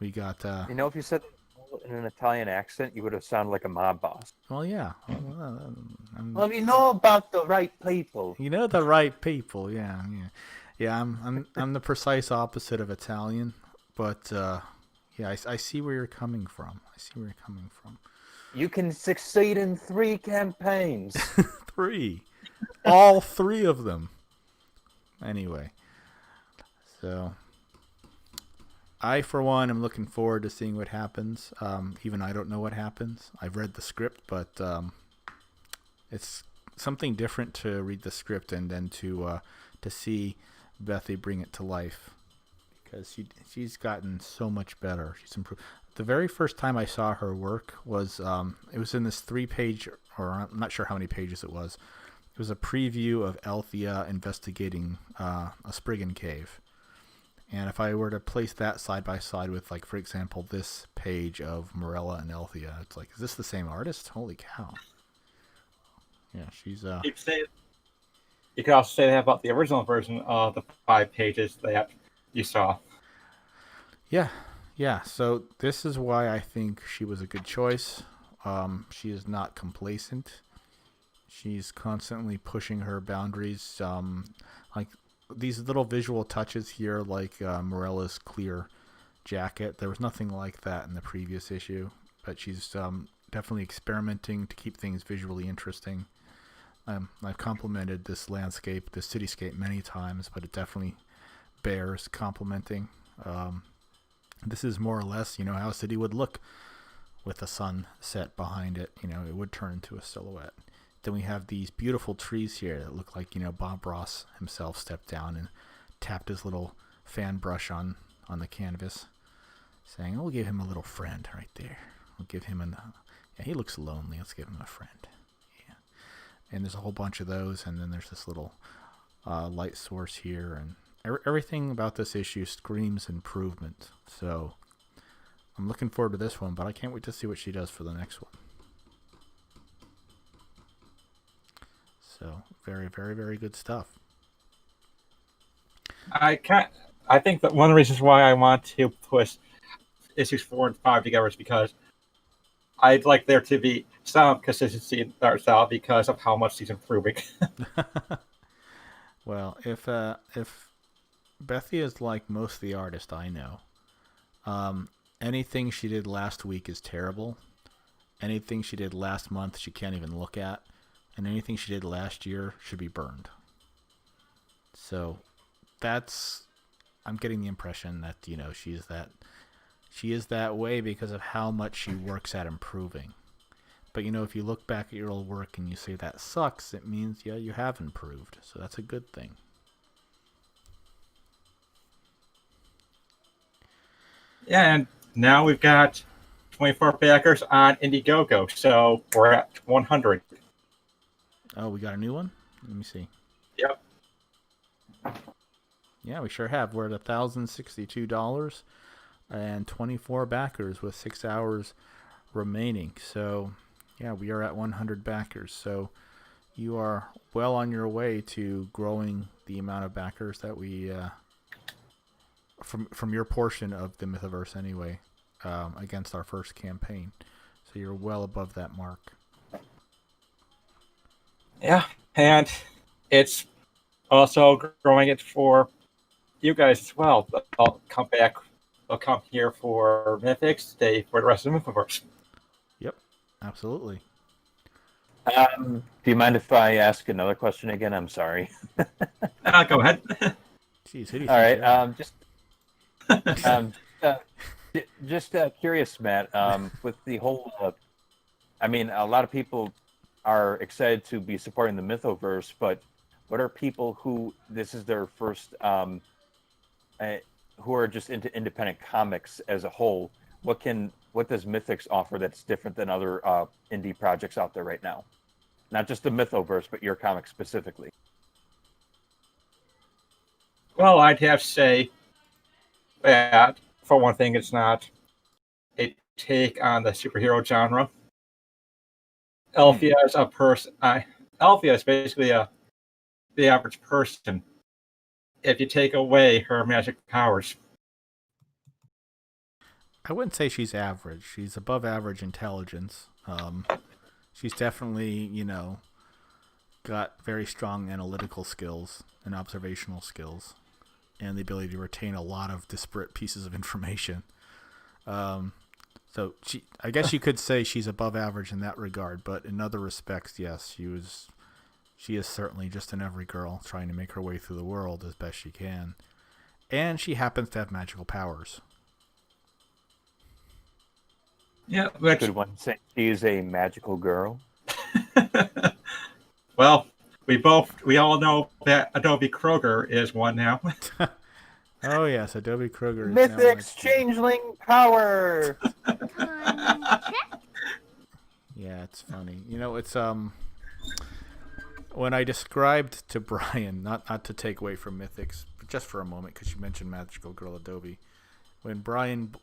We got... if you said in an Italian accent, you would have sounded like a mob boss. Well, yeah. Well, you know about the right people. You know the right people, yeah. I'm the precise opposite of Italian, but yeah, I see where you're coming from. You can succeed in 3 campaigns. 3. All 3 of them. Anyway, so I, for one, am looking forward to seeing what happens. Even I don't know what happens. I've read the script, but it's something different to read the script and then to see Bethy bring it to life, because she's gotten so much better. She's improved. The very first time I saw her work was it was in this 3-page, or I'm not sure how many pages it was. It was a preview of Althea investigating a Spriggan cave. And if I were to place that side by side with, like, for example, this page of Morella and Althea, it's like, is this the same artist? Holy cow. Yeah, she's... You could also say that about the original version of the 5 pages that you saw. Yeah. So this is why I think she was a good choice. She is not complacent. She's constantly pushing her boundaries. Like these little visual touches here, like Morella's clear jacket. There was nothing like that in the previous issue, but she's definitely experimenting to keep things visually interesting. I've complimented this landscape, this cityscape many times, but it definitely bears complimenting. This is more or less, how a city would look with the sun set behind it. It would turn into a silhouette. Then we have these beautiful trees here that look like, Bob Ross himself stepped down and tapped his little fan brush on the canvas, saying, we'll give him a little friend right there. We'll give him he looks lonely. Let's give him a friend. Yeah. And there's a whole bunch of those, and then there's this little light source here, and everything about this issue screams improvement. So I'm looking forward to this one, but I can't wait to see what she does for the next one. So very, very, very good stuff. I think that one of the reasons why I want to push issues 4 and 5 together is because I'd like there to be some consistency in art style because of how much she's improving. Well, if Bethy is like most of the artists I know, anything she did last week is terrible. Anything she did last month she can't even look at. And anything she did last year should be burned. So I'm getting the impression that, she is that way because of how much she works at improving. But, if you look back at your old work and you say that sucks, it means, yeah, you have improved. So that's a good thing. Yeah, and now we've got 24 backers on Indiegogo, so we're at 100. Oh, we got a new one? Let me see. Yep. Yeah, we sure have. We're at $1,062 and 24 backers with 6 hours remaining. So, yeah, we are at 100 backers. So you are well on your way to growing the amount of backers that we, from your portion of the Mythoverse anyway, against our first campaign. So you're well above that mark. Yeah, and it's also growing it for you guys as well. I'll come back. I'll come here for Mythics, stay for the rest of the Mythoverse. Yep, absolutely. Do you mind if I ask another question again? I'm sorry. Go ahead. Jeez, who do you All think right. Just curious, Matt. With the whole, a lot of people are excited to be supporting the Mythoverse, but what are people who this is their first, who are just into independent comics as a whole? What does Mythics offer that's different than other indie projects out there right now? Not just the Mythoverse, but your comics specifically. Well, I'd have to say that, for one thing, it's not a take on the superhero genre. Althea is a person. Althea is basically the average person. If you take away her magic powers, I wouldn't say she's average. She's above average intelligence. She's definitely, got very strong analytical skills and observational skills, and the ability to retain a lot of disparate pieces of information. So I guess you could say she's above average in that regard, but in other respects, yes, she is certainly just an every girl trying to make her way through the world as best she can. And she happens to have magical powers. yeah. Could one say she's a magical girl? Well, we all know that Adobe Kroger is one now. Oh yes, Adobe Kroger. Mythics changeling power. Yeah, it's funny. It's when I described to Brian, not to take away from Mythics, but just for a moment, because you mentioned Magical Girl Adobe. When Brian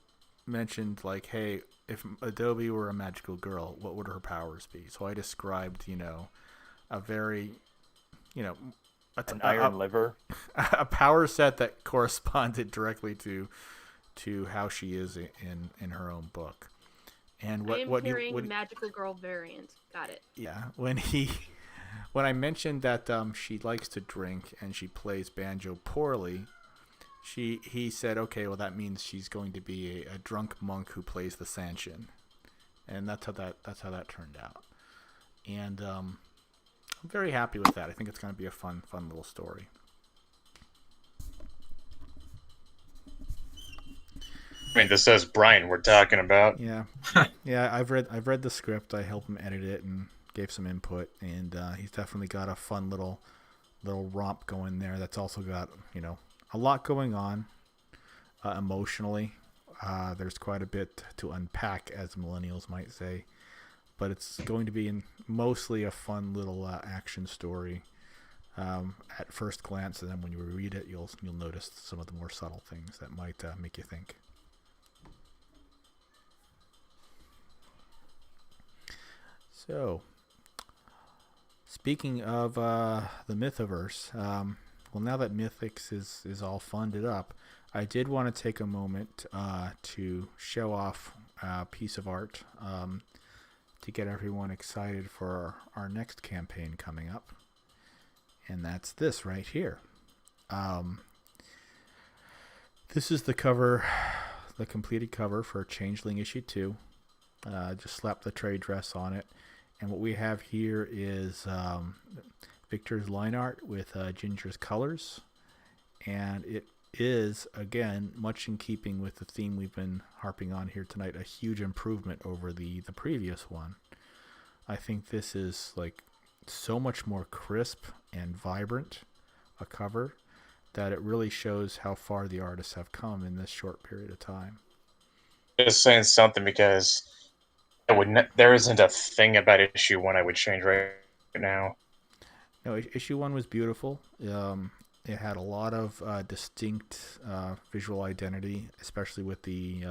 mentioned, like, hey, if Adobe were a magical girl, what would her powers be? So I described, a very, An iron liver. A power set that corresponded directly to how she is in her own book. And I am hearing magical girl variant. Got it. Yeah, when I mentioned that she likes to drink and she plays banjo poorly, he said, okay, well that means she's going to be a drunk monk who plays the sanshin, and that's how that turned out. And I'm very happy with that. I think it's going to be a fun little story. I mean, this says Brian we're talking about. Yeah, yeah. I've read the script. I helped him edit it and gave some input, and he's definitely got a fun little romp going there. That's also got a lot going on emotionally. There's quite a bit to unpack, as millennials might say, but it's going to be mostly a fun little action story at first glance, and then when you read it, you'll notice some of the more subtle things that might make you think. So, speaking of the Mythoverse, well, now that Mythics is all funded up, I did want to take a moment to show off a piece of art to get everyone excited for our next campaign coming up. And that's this right here. This is the cover, the completed cover for Changeling issue 2. Just slap the trade dress on it. And what we have here is Victor's line art with Ginger's colors. And it is, again, much in keeping with the theme we've been harping on here tonight, a huge improvement over the previous one. I think this is like so much more crisp and vibrant a cover that it really shows how far the artists have come in this short period of time. Just saying something because there isn't a thing about issue 1 I would change right now. No, issue 1 was beautiful. It had a lot of distinct visual identity, especially with the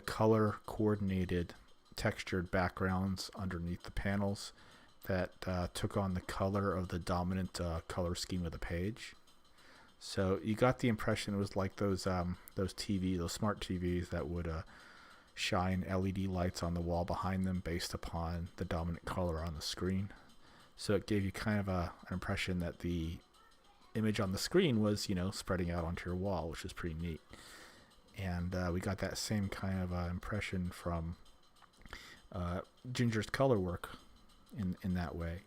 color coordinated textured backgrounds underneath the panels that took on the color of the dominant color scheme of the page. So you got the impression it was like those smart TVs that would shine LED lights on the wall behind them based upon the dominant color on the screen. So it gave you kind of an impression that the image on the screen was, spreading out onto your wall, which is pretty neat. And we got that same kind of impression from Ginger's color work in that way.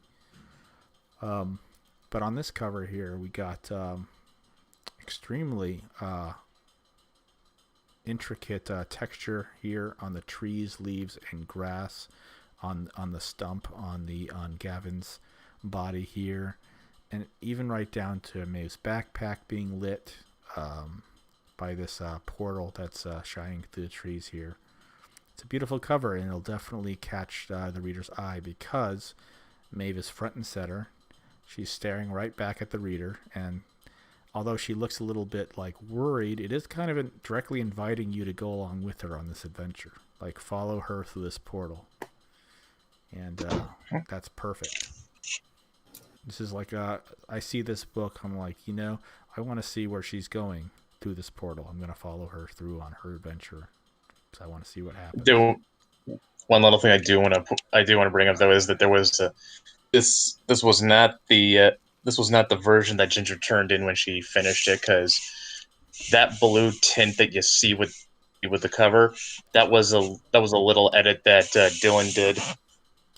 But on this cover here, we got extremely intricate texture here on the trees, leaves, and grass, on the stump, on Gavin's body here, and even right down to Maeve's backpack being lit by this portal that's shining through the trees here. It's a beautiful cover, and it'll definitely catch the reader's eye because Maeve is front and center. She's staring right back at the reader, and although she looks a little bit like worried, it is kind of directly inviting you to go along with her on this adventure. Like, follow her through this portal. And that's perfect. This is like, I see this book, I'm like, I want to see where she's going through this portal. I'm going to follow her through on her adventure. So I want to see what happens. One little thing I do want to bring up though is that there was this was not the version that Ginger turned in when she finished it, because that blue tint that you see with the cover, that was a little edit that Dylan did.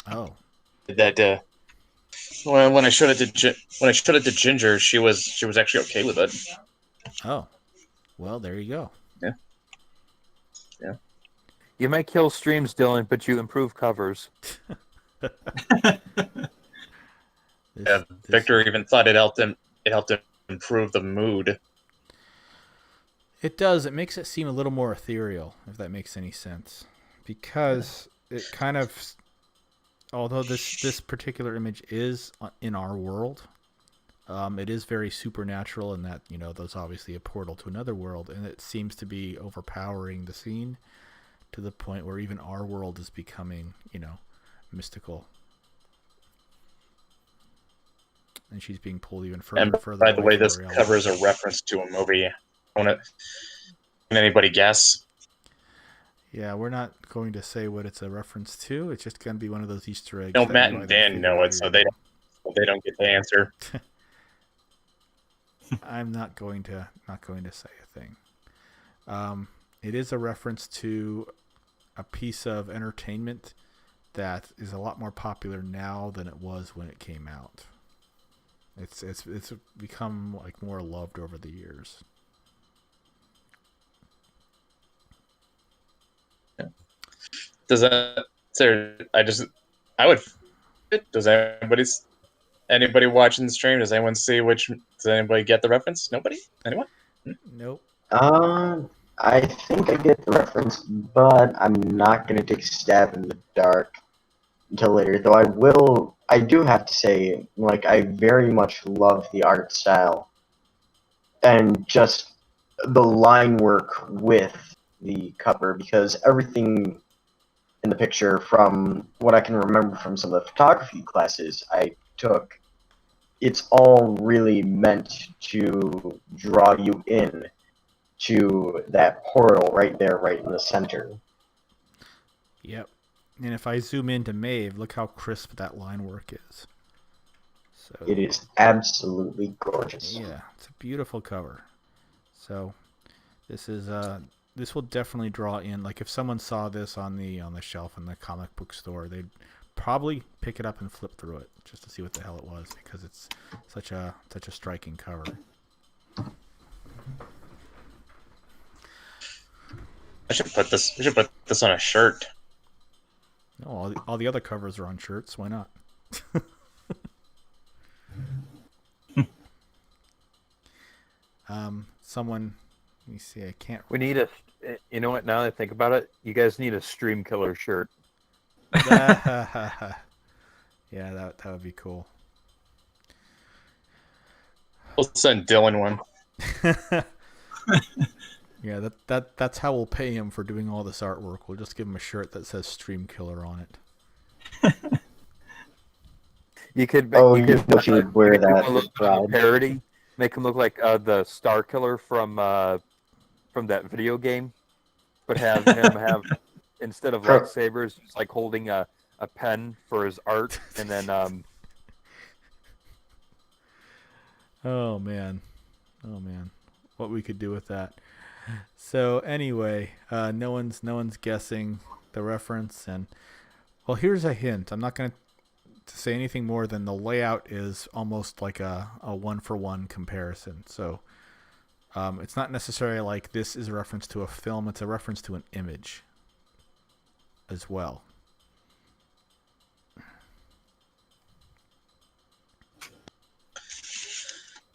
Oh. That when I showed it to Ginger, she was actually okay with it. Oh, well, there you go. Yeah. You might kill streams, Dylan, but you improve covers. Victor even thought it helped him improve the mood. It does. It makes it seem a little more ethereal, if that makes any sense, because it kind of, although this particular image is in our world, it is very supernatural in that there's obviously a portal to another world, and it seems to be overpowering the scene to the point where even our world is becoming mystical. And she's being pulled even further and further. By the way, this cover is a reference to a movie. Can anybody guess? Yeah, we're not going to say what it's a reference to. It's just going to be one of those Easter eggs. No, Matt and Dan know it, so they don't get the answer. I'm not going to say a thing. It is a reference to a piece of entertainment that is a lot more popular now than it was when it came out. It's become like more loved over the years. Does that? I would. Does anybody watching the stream? Does anyone see which? Does anybody get the reference? Nobody. Anyone? Nope. I think I get the reference, but I'm not going to take a stab in the dark until later. Though I do have to say, like, I very much love the art style and just the line work with the cover, because everything in the picture, from what I can remember from some of the photography classes I took, it's all really meant to draw you in to that portal right there, right in the center. Yep. And if I zoom into Maeve, look how crisp that line work is. So It is absolutely gorgeous. yeah, it's a beautiful cover. So this will definitely draw in. Like if someone saw this on the shelf in the comic book store, they'd probably pick it up and flip through it just to see what the hell it was, because it's such a striking cover. I should put this on a shirt. No, all the other covers are on shirts. Why not? Someone, let me see. I can't. We need a. You know what? Now that I think about it, you guys need a Stream Killer shirt. Yeah, that would be cool. We'll send Dylan one. Yeah, that's how we'll pay him for doing all this artwork. We'll just give him a shirt that says Stream Killer on it. You should wear that for pride. Parody. Make him look like the Star Killer from that video game, but have him have, instead of lightsabers, just like holding a pen for his art, and then Oh man, what we could do with that. So anyway, no one's guessing the reference, and well, here's a hint. I'm not going to say anything more than the layout is almost like a 1-for-1 comparison. So it's not necessarily like this is a reference to a film. It's a reference to an image as well.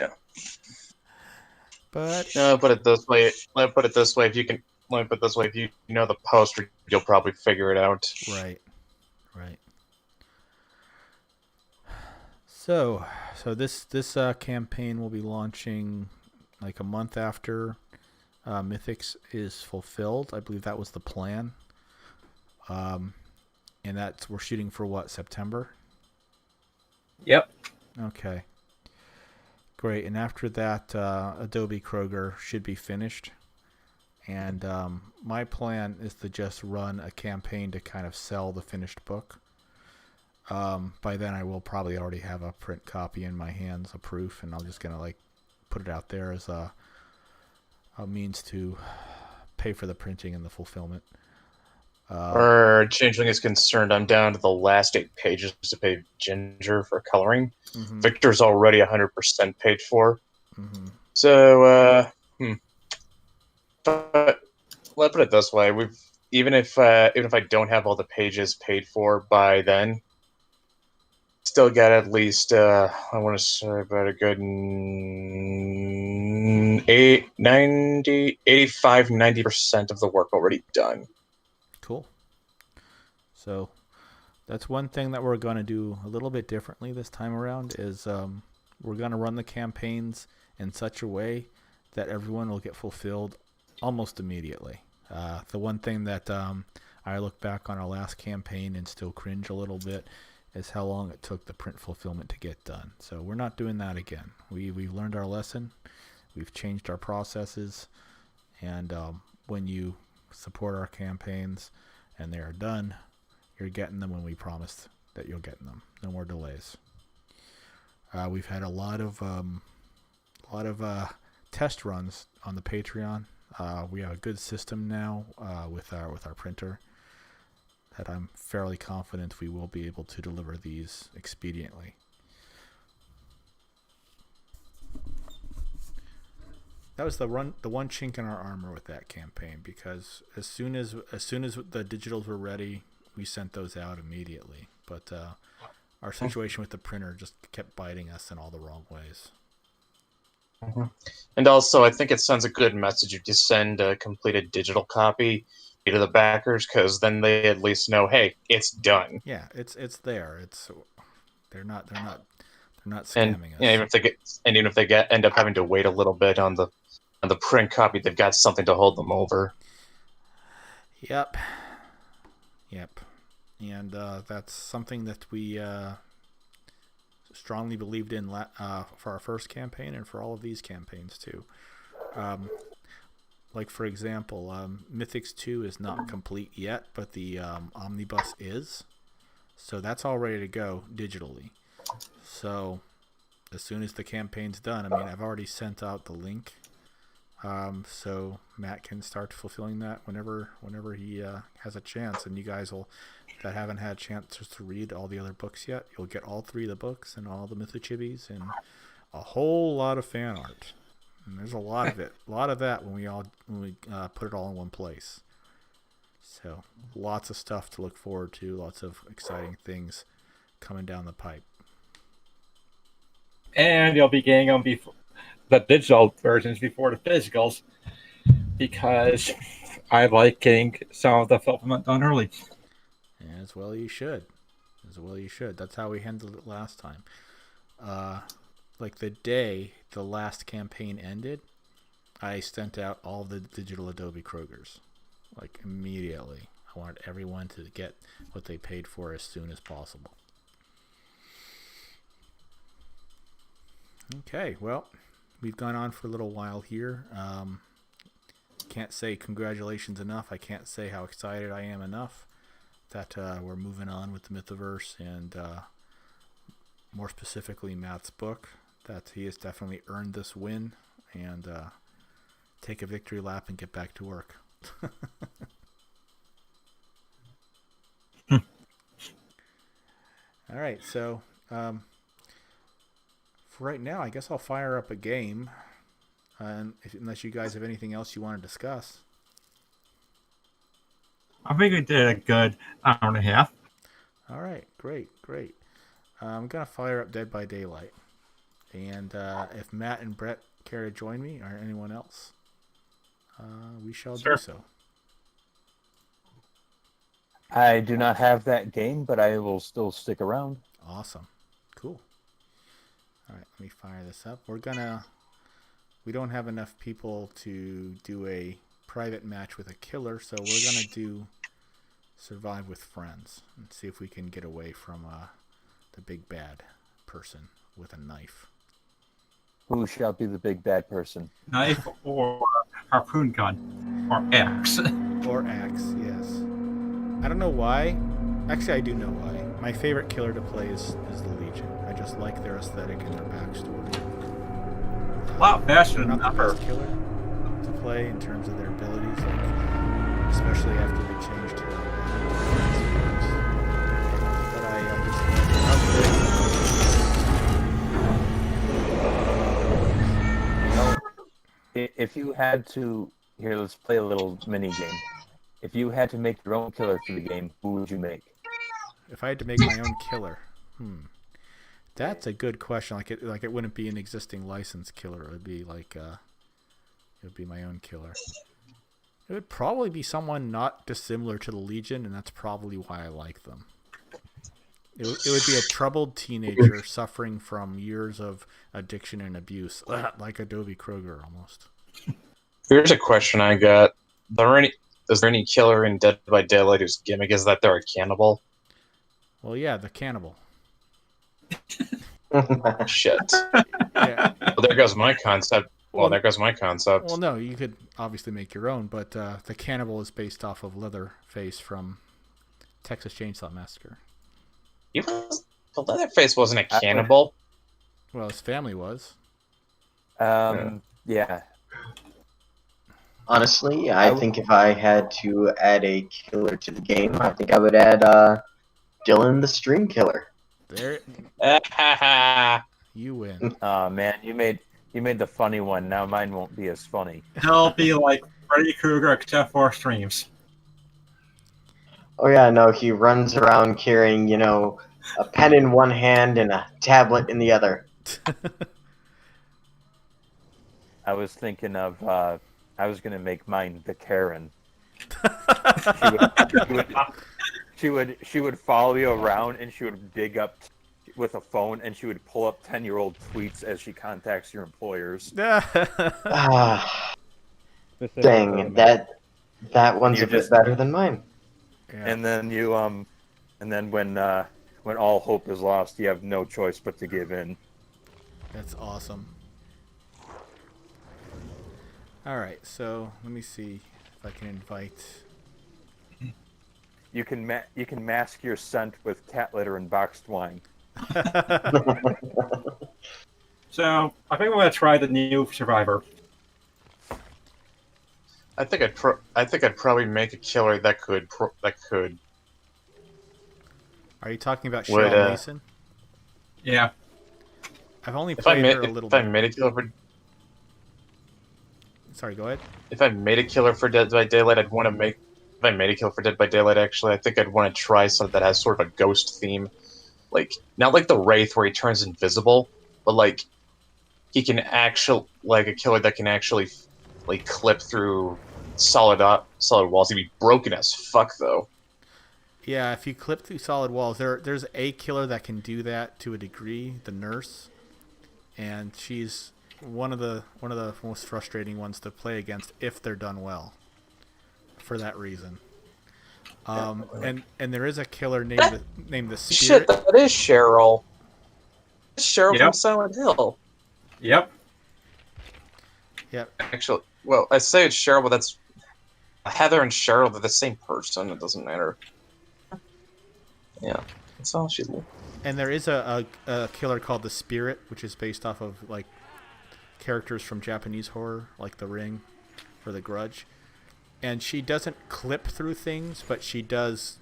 Yeah. But let me put it this way. If you know the poster, you'll probably figure it out. Right. So this campaign will be launching like a month after Mythics is fulfilled. I believe that was the plan. And we're shooting for what, September? Yep. Okay. Great. And after that, Adobe Kroger should be finished. And my plan is to just run a campaign to kind of sell the finished book. By then I will probably already have a print copy in my hands, a proof, and I'm just going to like put it out there as a means to pay for the printing and the fulfillment. Where Changeling is concerned, I'm down to the last 8 pages to pay Ginger for coloring. Mm-hmm. Victor's already 100% paid for. Mm-hmm. So, but let's put it this way: even if I don't have all the pages paid for by then, still get at least I want to say about a good 90% of the work already done. Cool. So that's one thing that we're going to do a little bit differently this time around is we're going to run the campaigns in such a way that everyone will get fulfilled almost immediately. The one thing that I look back on our last campaign and still cringe a little bit is how long it took the print fulfillment to get done. So we're not doing that again. We've learned our lesson. We've changed our processes. And when you support our campaigns and they are done, you're getting them when we promised that you'll get them. No more delays. We've had a lot of test runs on the Patreon. We have a good system now with our printer. that I'm fairly confident we will be able to deliver these expediently. That was the one chink in our armor with that campaign, because as soon as the digitals were ready, we sent those out immediately. But our situation with the printer just kept biting us in all the wrong ways. And also, I think it sends a good message if you send a completed digital copy to the backers, because then they at least know, hey, it's done. Yeah, it's there. They're not scamming And us. even if they end up having to wait a little bit on the print copy, they've got something to hold them over. Yep. And that's something that we strongly believed in for our first campaign and for all of these campaigns too. Like, for example, Mythics 2 is not complete yet, but the omnibus is. So that's all ready to go digitally. So as soon as the campaign's done, I mean, I've already sent out the link. So Matt can start fulfilling that whenever he has a chance. And you guys that haven't had a chance to read all the other books yet, you'll get all 3 of the books and all the Mythochibis and a whole lot of fan art. And there's a lot of it, a lot of that when we put it all in one place. So lots of stuff to look forward to, lots of exciting things coming down the pipe. And you'll be getting them before the digital versions before the physicals, because I like getting some of the fulfillment done early. As well you should. That's how we handled it last time. Like the day the last campaign ended, I sent out all the digital Adobe Krogers, like immediately. I wanted everyone to get what they paid for as soon as possible. Okay, well, we've gone on for a little while here. Can't say congratulations enough. I can't say how excited I am enough that we're moving on with the Mythoverse, and more specifically Matt's book, that he has definitely earned this win, and take a victory lap and get back to work. All right, so for right now, I guess I'll fire up a game, unless you guys have anything else you want to discuss. I think we did a good hour and a half. All right, great. I'm going to fire up Dead by Daylight. And if Matt and Brett care to join me, or anyone else, we shall do so. I do not have that game, but I will still stick around. Awesome. Cool. All right, let me fire this up. We don't have enough people to do a private match with a killer, so we're going to do Survive with Friends and see if we can get away from the big bad person with a knife. Who shall be the big bad person? Knife or harpoon gun or axe. Or axe, yes. I don't know why. Actually, I do know why. My favorite killer to play is the Legion. I just like their aesthetic and their backstory. A lot faster than not the Upper. best killer to play in terms of their abilities, like, especially after they changed to but I just If you had to, here, let's play a little mini game. If you had to make your own killer for the game, who would you make? If I had to make my own killer, that's a good question. Like it wouldn't be an existing licensed killer. It would be like it would be my own killer. It would probably be someone not dissimilar to the Legion, and that's probably why I like them. It would be a troubled teenager suffering from years of addiction and abuse, like Adobe Kroger almost. Here's a question I got. Is there any killer in Dead by Daylight whose gimmick is that they're a cannibal? Well, yeah, the cannibal. Shit. Yeah. Well, there goes my concept. Well, there goes my concept. Well, no, you could obviously make your own, but the cannibal is based off of Leatherface from Texas Chainsaw Massacre. Leatherface wasn't a cannibal. Well, his family was. Yeah. Honestly, I think if I had to add a killer to the game, I think I would add Dylan the Stream Killer. There, you win. Man, you made the funny one. Now mine won't be as funny. He'll be like Freddy Krueger except for streams. Oh yeah, no, he runs around carrying, a pen in one hand and a tablet in the other. I was thinking of. I was gonna make mine the Karen. She would follow you around, and she would dig up with a phone, and she would pull up 10-year-old tweets as she contacts your employers. Ah, dang, that one's a bit better than mine. Yeah. And then you and then when all hope is lost, you have no choice but to give in. That's awesome. All right, so let me see if I can invite. You can mask your scent with cat litter and boxed wine. So I think we're gonna try the new Survivor. I think I'd probably make a killer that could. Are you talking about Would, Cheryl Mason? Yeah. I've only If I played made her a little if I bit. made a killer for Sorry, go ahead. if I made a killer for Dead by Daylight, I'd want to make. If I made a killer for Dead by Daylight, actually, I think I'd want to try something that has sort of a ghost theme, like not like the Wraith where he turns invisible, but like he can actually like a killer that can actually like clip through solid walls. He'd be broken as fuck though. Yeah, if you clip through solid walls, there's a killer that can do that to a degree, the nurse, and she's one of the most frustrating ones to play against if they're done well. For that reason, and there is a killer named the Spirit. Shit, that is Cheryl. It's Cheryl from Yep. Silent Hill. Yep. Yep. Actually, well, I say it's Cheryl, but that's Heather and Cheryl. They're the same person. It doesn't matter. Yeah, that's all she's. And there is a killer called the Spirit, which is based off of like characters from Japanese horror, like The Ring or The Grudge. And she doesn't clip through things, but she does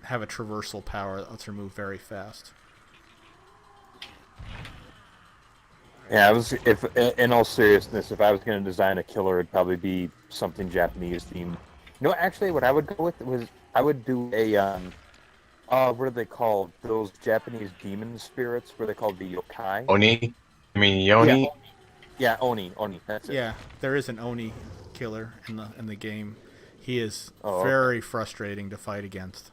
have a traversal power that lets her move very fast. Yeah, if in all seriousness, if I was going to design a killer, it'd probably be something Japanese themed. Actually, what I would go with was I would do a what are they called? Those Japanese demon spirits? What are they called? The yokai? Oni? I mean Yoni? Yeah, Oni. That's it. Yeah, there is an Oni killer in the game. He is Oh, okay. very frustrating to fight against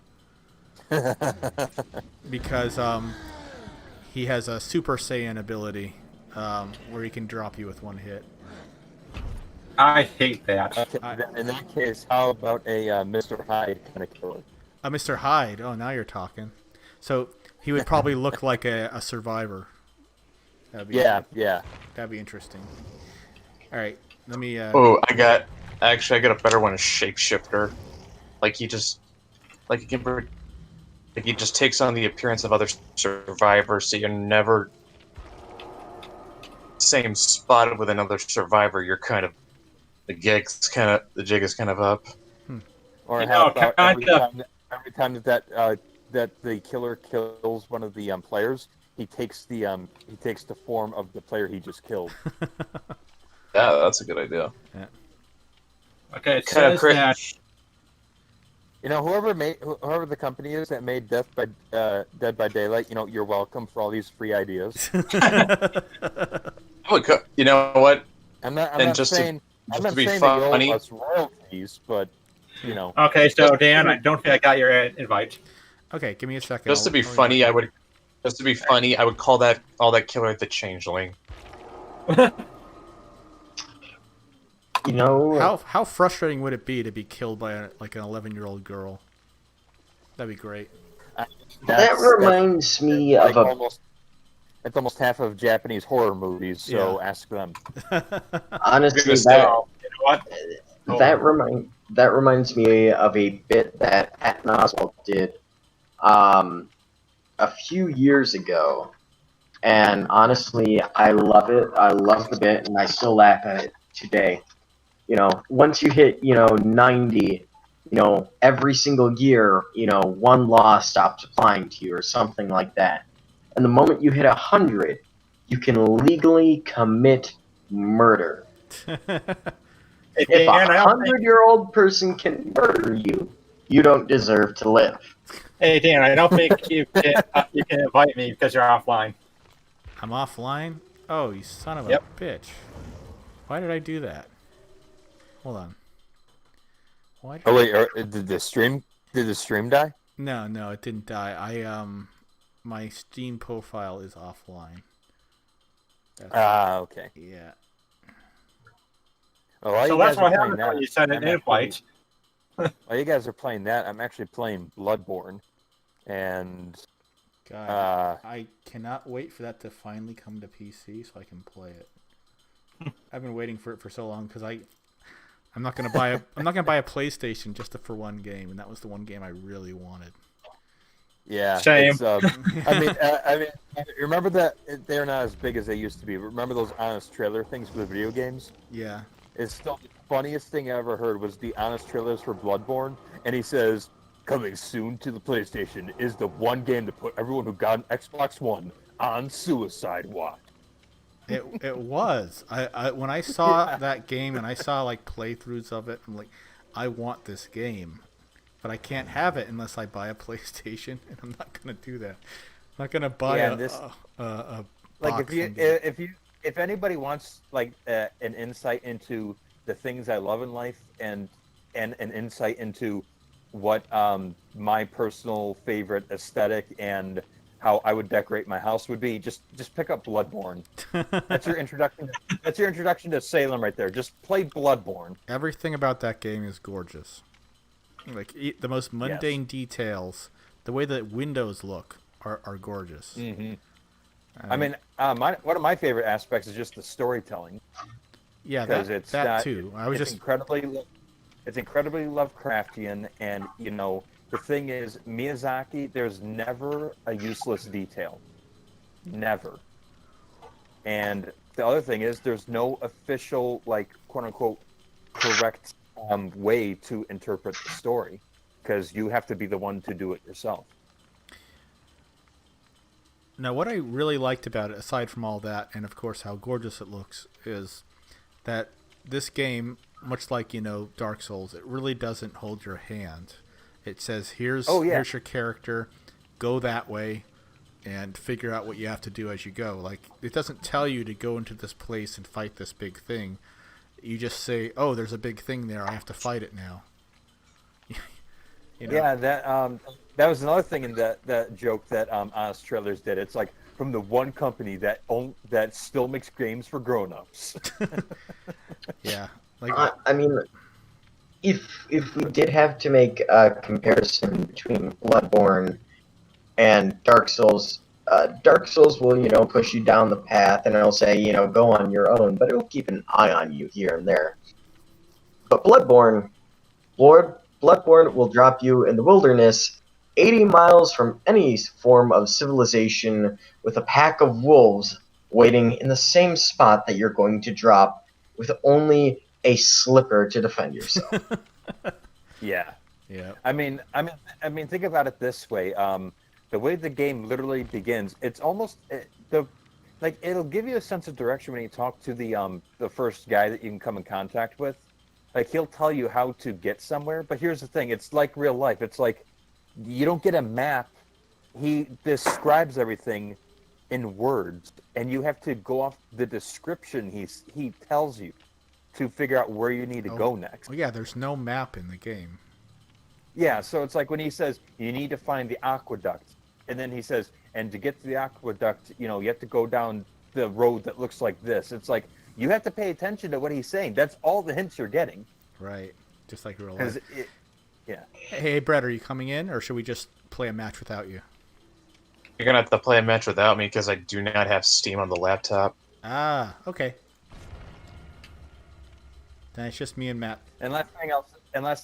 because he has a Super Saiyan ability where he can drop you with one hit. I hate that. Okay, in that case, how about a Mr. Hyde kind of killer? Mr. Hyde. Oh, now you're talking. So he would probably look like a survivor. That'd be That'd be interesting. All right, let me. I got a better one. A shapeshifter, like he just takes on the appearance of other survivors, so you're never same spot with another survivor. You're kind of the jig is kind of up. Or how about every time that the killer kills one of the players, he takes the form of the player he just killed. Yeah, that's a good idea. Yeah. Okay, it Kind of says that. Whoever the company is that made Dead by Daylight, you're welcome for all these free ideas. You know what? I'm not just saying to be that funny, you owe us royalties, but Okay, so Dan, I don't think I got your invite. Okay, give me a second. just to be funny, I would call all that killer the Changeling. How frustrating would it be to be killed by an 11-year-old girl? That'd be great. That reminds me of It's almost half of Japanese horror movies, so ask them. honestly that reminds me of a bit that Pat Oswalt did a few years ago, and honestly I love it. I love the bit, and I still laugh at it today. once you hit 90, every single year, one law stops applying to you or something like that. And the moment you hit 100, you can legally commit murder. If a Dan, I don't think. 100-year-old person can murder you, you don't deserve to live. Hey Dan, I don't think you can invite me because you're offline. I'm offline? Oh, you son of a Yep. bitch. Why did I do that? Hold on. Why did Oh wait, did the stream die? No, it didn't die. My Steam profile is offline. Okay. Yeah. Well, while So you that's guys are what playing happens when that, you send an I'm invite. while you guys are playing that, I'm actually playing Bloodborne, and God, I cannot wait for that to finally come to PC so I can play it. I've been waiting for it for so long because I'm not gonna buy a PlayStation just for one game, and that was the one game I really wanted. yeah, Shame. it's, I mean, remember that they're not as big as they used to be. Remember those honest trailer things for the video games? Yeah. It's still the funniest thing I ever heard was the honest trailers for Bloodborne, and he says, "Coming soon to the PlayStation is the one game to put everyone who got an Xbox One on suicide watch." It was. I when I saw that game and I saw like playthroughs of it, I'm like, I want this game, but I can't have it unless I buy a PlayStation, and I'm not gonna do that. I'm not gonna buy a Like box and if anybody wants like an insight into the things I love in life and an insight into what my personal favorite aesthetic and how I would decorate my house would be, just pick up Bloodborne. That's your introduction. That's your introduction to Salem right there. Just play Bloodborne. everything about that game is gorgeous. Like the most mundane details, the way the windows look are gorgeous. Mm-hmm. I mean, one of my favorite aspects is just the storytelling. Yeah, because that too. It's incredibly Lovecraftian, and the thing is, Miyazaki, there's never a useless detail, never. And the other thing is, there's no official, like, quote unquote correct way to interpret the story, because you have to be the one to do it yourself. Now, what I really liked about it, aside from all that, and of course how gorgeous it looks, is that this game, much like Dark Souls, it really doesn't hold your hand. It says, here's your character, go that way, and figure out what you have to do as you go. Like, it doesn't tell you to go into this place and fight this big thing. You just say, oh, there's a big thing there, I have to fight it now. Yeah, that was another thing in that joke that Honest Trailers did. It's like, from the one company that still makes games for grown-ups. Yeah. Like, I mean, if we did have to make a comparison between Bloodborne and Dark Souls will, push you down the path, and it'll say, go on your own, but it'll keep an eye on you here and there. But Bloodborne will drop you in the wilderness 80 miles from any form of civilization with a pack of wolves waiting in the same spot that you're going to drop with only a slipper to defend yourself. Yeah. Yeah. I mean, think about it this way. The way the game literally begins, it's almost it'll give you a sense of direction when you talk to the first guy that you can come in contact with. Like, he'll tell you how to get somewhere, but here's the thing: it's like real life. It's like you don't get a map. He describes everything in words, and you have to go off the description he tells you to figure out where you need to go next. Well, yeah, there's no map in the game. Yeah, so it's like when he says you need to find the aqueduct, and then he says, and to get to the aqueduct, you have to go down the road that looks like this. It's like you have to pay attention to what he's saying. That's all the hints you're getting. Right, just like real life. Yeah. Hey, Brett, are you coming in, or should we just play a match without you? You're gonna have to play a match without me because I do not have Steam on the laptop. Ah, okay. Then it's just me and Matt. And last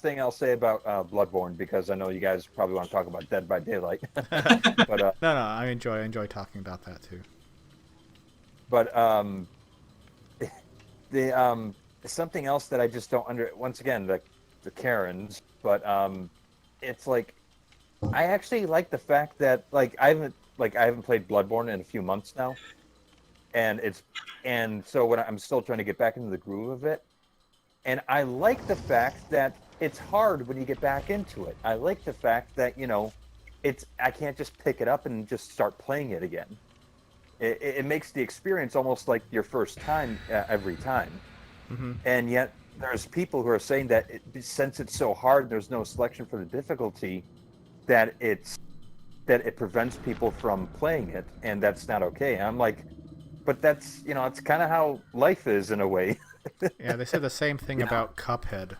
thing I'll say about Bloodborne, because I know you guys probably want to talk about Dead by Daylight. But no, I enjoy talking about that too. But something else that I just don't once again, the Karens, but it's like I actually like the fact that like I haven't played Bloodborne in a few months now, and so when I'm still trying to get back into the groove of it, and I like the fact that it's hard when you get back into it. I like the fact that I can't just pick it up and just start playing it again. It makes the experience almost like your first time every time. Mm-hmm. And yet there's people who are saying that since it's so hard, there's no selection for the difficulty, that it prevents people from playing it, and that's not okay. And I'm like, but that's it's kind of how life is in a way. Yeah, they said the same thing about Cuphead.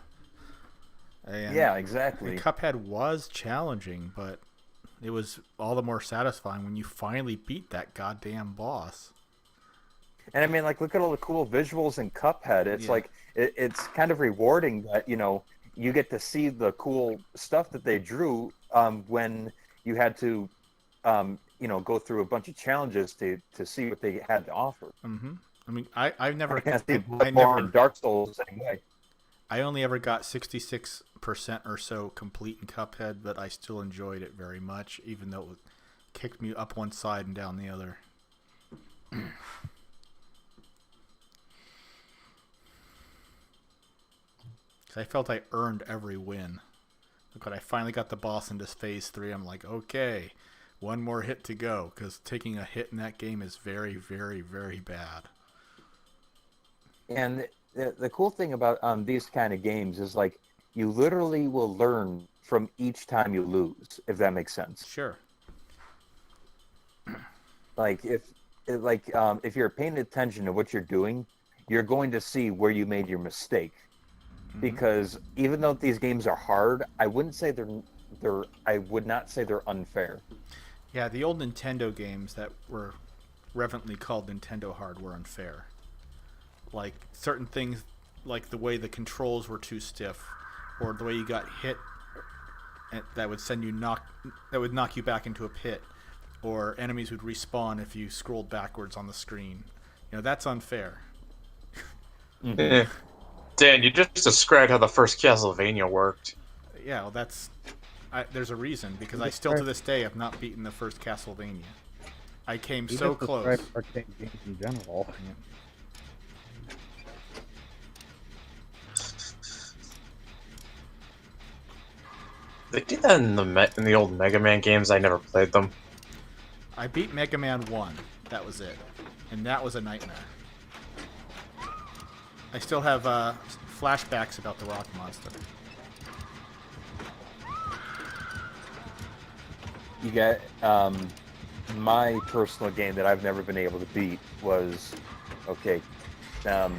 And yeah, exactly. Cuphead was challenging, but it was all the more satisfying when you finally beat that goddamn boss. And I mean, like, look at all the cool visuals in Cuphead. It's like it's kind of rewarding that you get to see the cool stuff that they drew when you had to go through a bunch of challenges to see what they had to offer. Mm-hmm. I mean, I've never. I never Dark Souls the same way. I only ever got 66% or so complete in Cuphead, but I still enjoyed it very much, even though it kicked me up one side and down the other. I felt I earned every win. Look, when I finally got the boss into phase 3, I'm like, okay, one more hit to go, because taking a hit in that game is very, very, very bad. And the cool thing about these kind of games is like you literally will learn from each time you lose, if that makes sense. Sure. Like if you're paying attention to what you're doing, you're going to see where you made your mistake. Mm-hmm. Because even though these games are hard, I would not say they're unfair. Yeah, the old Nintendo games that were reverently called Nintendo hard were unfair. Like certain things, like the way the controls were too stiff, or the way you got hit, that would knock you back into a pit, or enemies would respawn if you scrolled backwards on the screen. That's unfair. Mm-hmm. Dan, you just described how the first Castlevania worked. Yeah, well, there's a reason, because I still to this day have not beaten the first Castlevania. I came so close. Arcade games in general. Yeah. They did that in the old Mega Man games. I never played them. I beat Mega Man 1. That was it. And that was a nightmare. I still have flashbacks about the rock monster. You got my personal game that I've never been able to beat was okay. All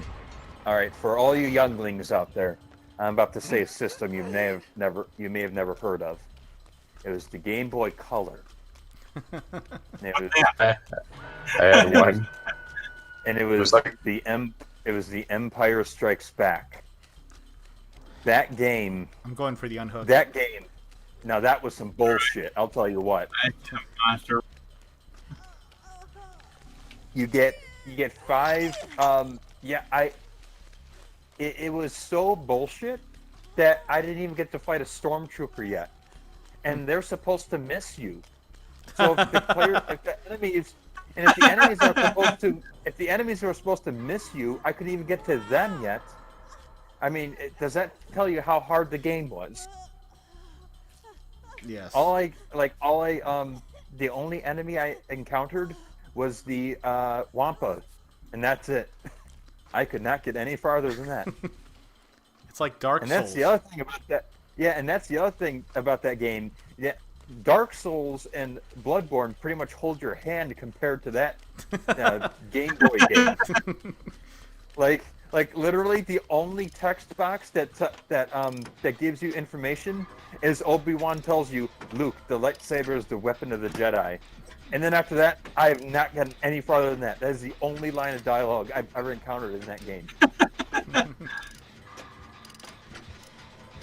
right, for all you younglings out there, I'm about to say a system you may have never heard of. It was the Game Boy Color. I had one. And it was the Empire Strikes Back. That game. I'm going for the unhooked. That game. Now that was some bullshit. I'll tell you what. You get 5. It was so bullshit that I didn't even get to fight a stormtrooper yet, and they're supposed to miss you. So if the enemies are supposed to miss you, I couldn't even get to them yet. I mean, does that tell you how hard the game was? Yes. The only enemy I encountered was the Wampa, and that's it. I could not get any farther than that. It's like Dark Souls. And that's the other thing about that. Yeah, and that's the other thing about that game. Yeah, Dark Souls and Bloodborne pretty much hold your hand compared to that Game Boy game. Like literally, the only text box that gives you information is Obi-Wan tells you, Luke, the lightsaber is the weapon of the Jedi. And then after that, I have not gotten any farther than that. That is the only line of dialogue I've ever encountered in that game.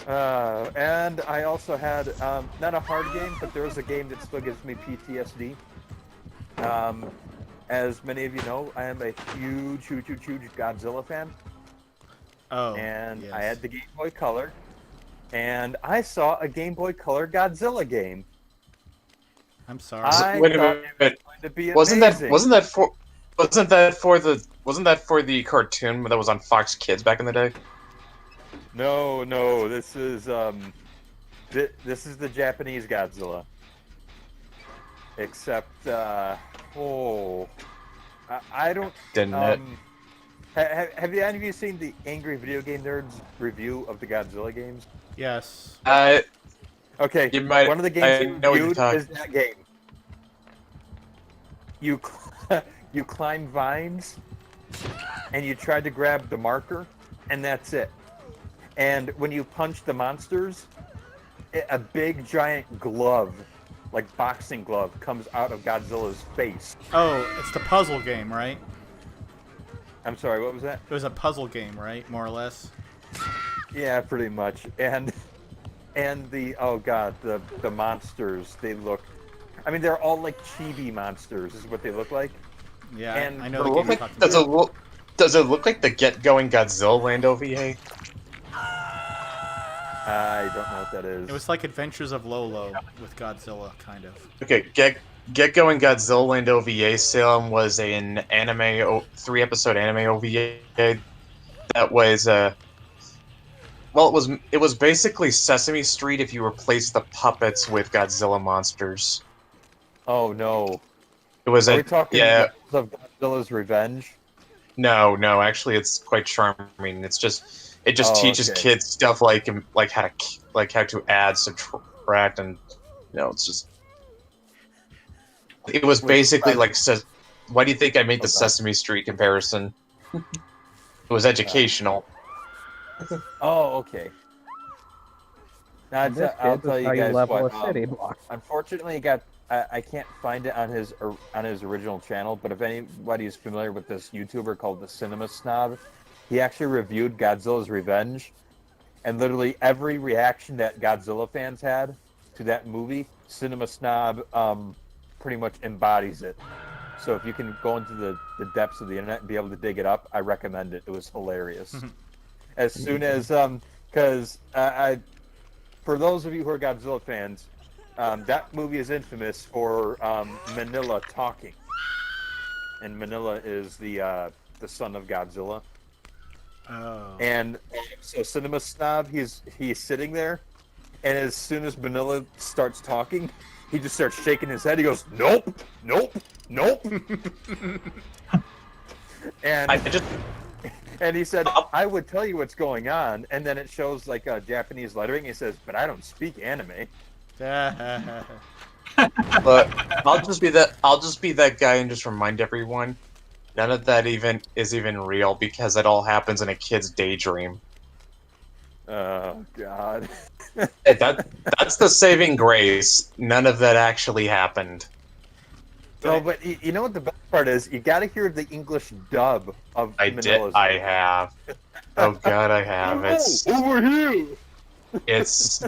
And I also had, not a hard game, but there was a game that still gives me PTSD. As many of you know, I am a huge Godzilla fan. Oh, and yes. I had the Game Boy Color, and I saw a Game Boy Color Godzilla game. I'm sorry. I Wait a thought it was minute. going to be Wasn't amazing. that for the cartoon that was on Fox Kids back in the day? No, this is this is the Japanese Godzilla. Except I don't Didn't it? have you any of you seen the Angry Video Game Nerds review of the Godzilla games? Yes. Okay, You might. one of the games I he know what you're reviewed talking. is that game. You you climb vines, and you try to grab the marker, and that's it. And when you punch the monsters, a big giant glove, like boxing glove, comes out of Godzilla's face. Oh, it's the puzzle game, right? I'm sorry, what was that? It was a puzzle game, right? More or less. Yeah, pretty much. And the oh god, the monsters, they look. I mean, they're all like chibi monsters, is what they look like. Yeah, And I know Does the it game look you're like, talking about. does it look like the Get Going Godzilla Land OVA? I don't know what that is. It was like Adventures of Lolo with Godzilla, kind of. Okay, Get Going Godzilla Land OVA, Salem, was an anime 3-episode anime OVA that was well, it was basically Sesame Street if you replaced the puppets with Godzilla monsters. Oh no. It was Are a we talking yeah. Levels of Godzilla's Revenge? No, actually, it's quite charming. It just teaches okay. kids stuff like how to add, subtract, and it's just. It was basically like. Why do you think I made the Sesame Street comparison? It was educational. Oh, okay. Now, I'll tell you guys what. Unfortunately, I can't find it on his original channel. But if anybody is familiar with this YouTuber called the Cinema Snob, he actually reviewed Godzilla's Revenge, and literally every reaction that Godzilla fans had to that movie, Cinema Snob pretty much embodies it. So if you can go into the depths of the internet and be able to dig it up, I recommend it. It was hilarious. As soon as because for those of you who are Godzilla fans, that movie is infamous for Manila talking, and Manila is the son of Godzilla. Oh. And so Cinema Snob, he's sitting there, and as soon as Manila starts talking, he just starts shaking his head. He goes, "Nope, nope, nope." And he said, "I would tell you what's going on," and then it shows like Japanese lettering. He says, "But I don't speak anime." But I'll just be that guy and just remind everyone, none of that is even real because it all happens in a kid's daydream. Oh God. That's the saving grace. None of that actually happened. No, but you know what the best part is? You got to hear the English dub of Manila's. I have. Oh God, I have. Over here. It's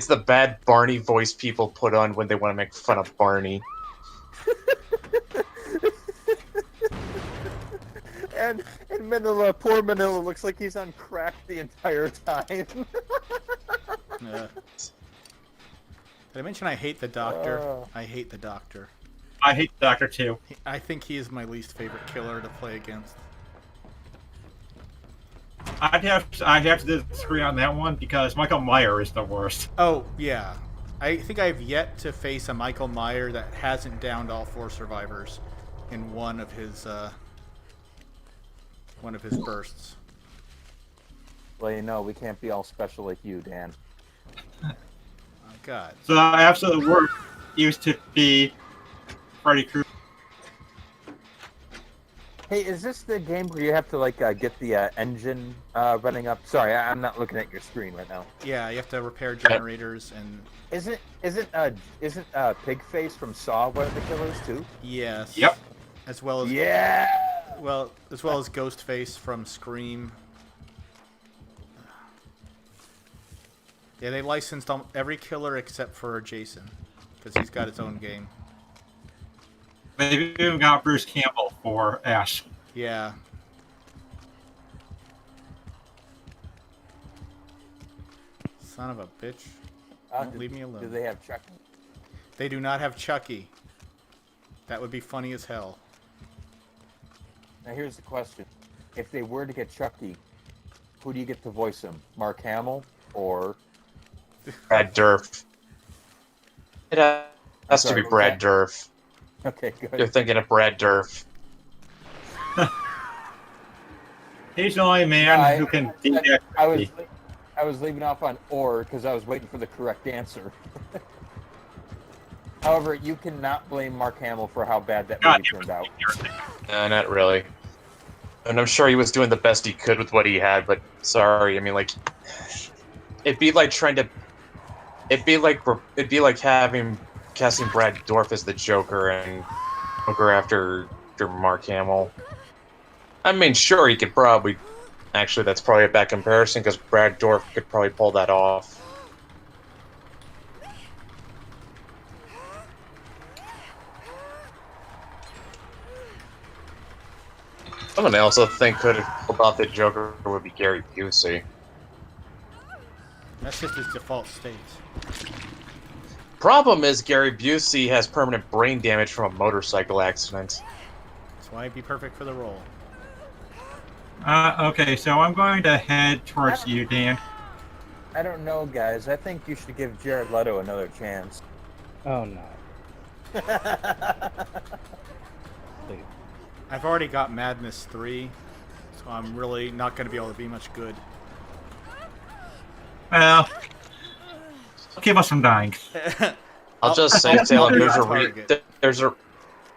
the bad Barney voice people put on when they want to make fun of Barney. and Manila, poor Manila, looks like he's on crack the entire time. Did I mention I hate the Doctor? I hate the Doctor. I hate the Doctor too. I think he is my least favorite killer to play against. I'd have to disagree on that one because Michael Meyer is the worst. Oh yeah, I think I've yet to face a Michael Meyer that hasn't downed all 4 survivors in one of his bursts. Well, you know, we can't be all special like you, Dan. Oh God. So the absolute worst used to be Freddy Krueger. Hey, is this the game where you have to like get the engine running up? Sorry, I'm not looking at your screen right now. Yeah, you have to repair generators and. Isn't Pigface from Saw one of the killers too? Yes. Yep. As well as. Yeah. Well, as well as Ghostface from Scream. Yeah, they licensed every killer except for Jason, because he's got his own game. They've even got Bruce Campbell for Ash. Yeah. Son of a bitch. Don't leave me alone. Do they have Chucky? They do not have Chucky. That would be funny as hell. Now here's the question. If they were to get Chucky, who do you get to voice him? Mark Hamill or... Brad Dourif. It has to be Brad Dourif. Okay, good. You're thinking of Brad Dourif. He's the only man who can be that creepy. I was leaving off on or because I was waiting for the correct answer. However, you cannot blame Mark Hamill for how bad that movie turned out. No, not really. And I'm sure he was doing the best he could with what he had, but sorry, I mean, like, it'd be like casting Brad Dourif as the Joker and Joker after Mark Hamill. I mean, sure, he could probably. Actually, that's probably a bad comparison because Brad Dourif could probably pull that off. Someone I also think could have pulled off the Joker would be Gary Busey. That's just his default state. Problem is, Gary Busey has permanent brain damage from a motorcycle accident. That's why he'd be perfect for the role. Okay, so I'm going to head towards you, Dan. I don't know, guys. I think you should give Jared Leto another chance. Oh no. Please. I've already got Madness 3, so I'm really not going to be able to be much good. Well, keep us from dying. I'll just say,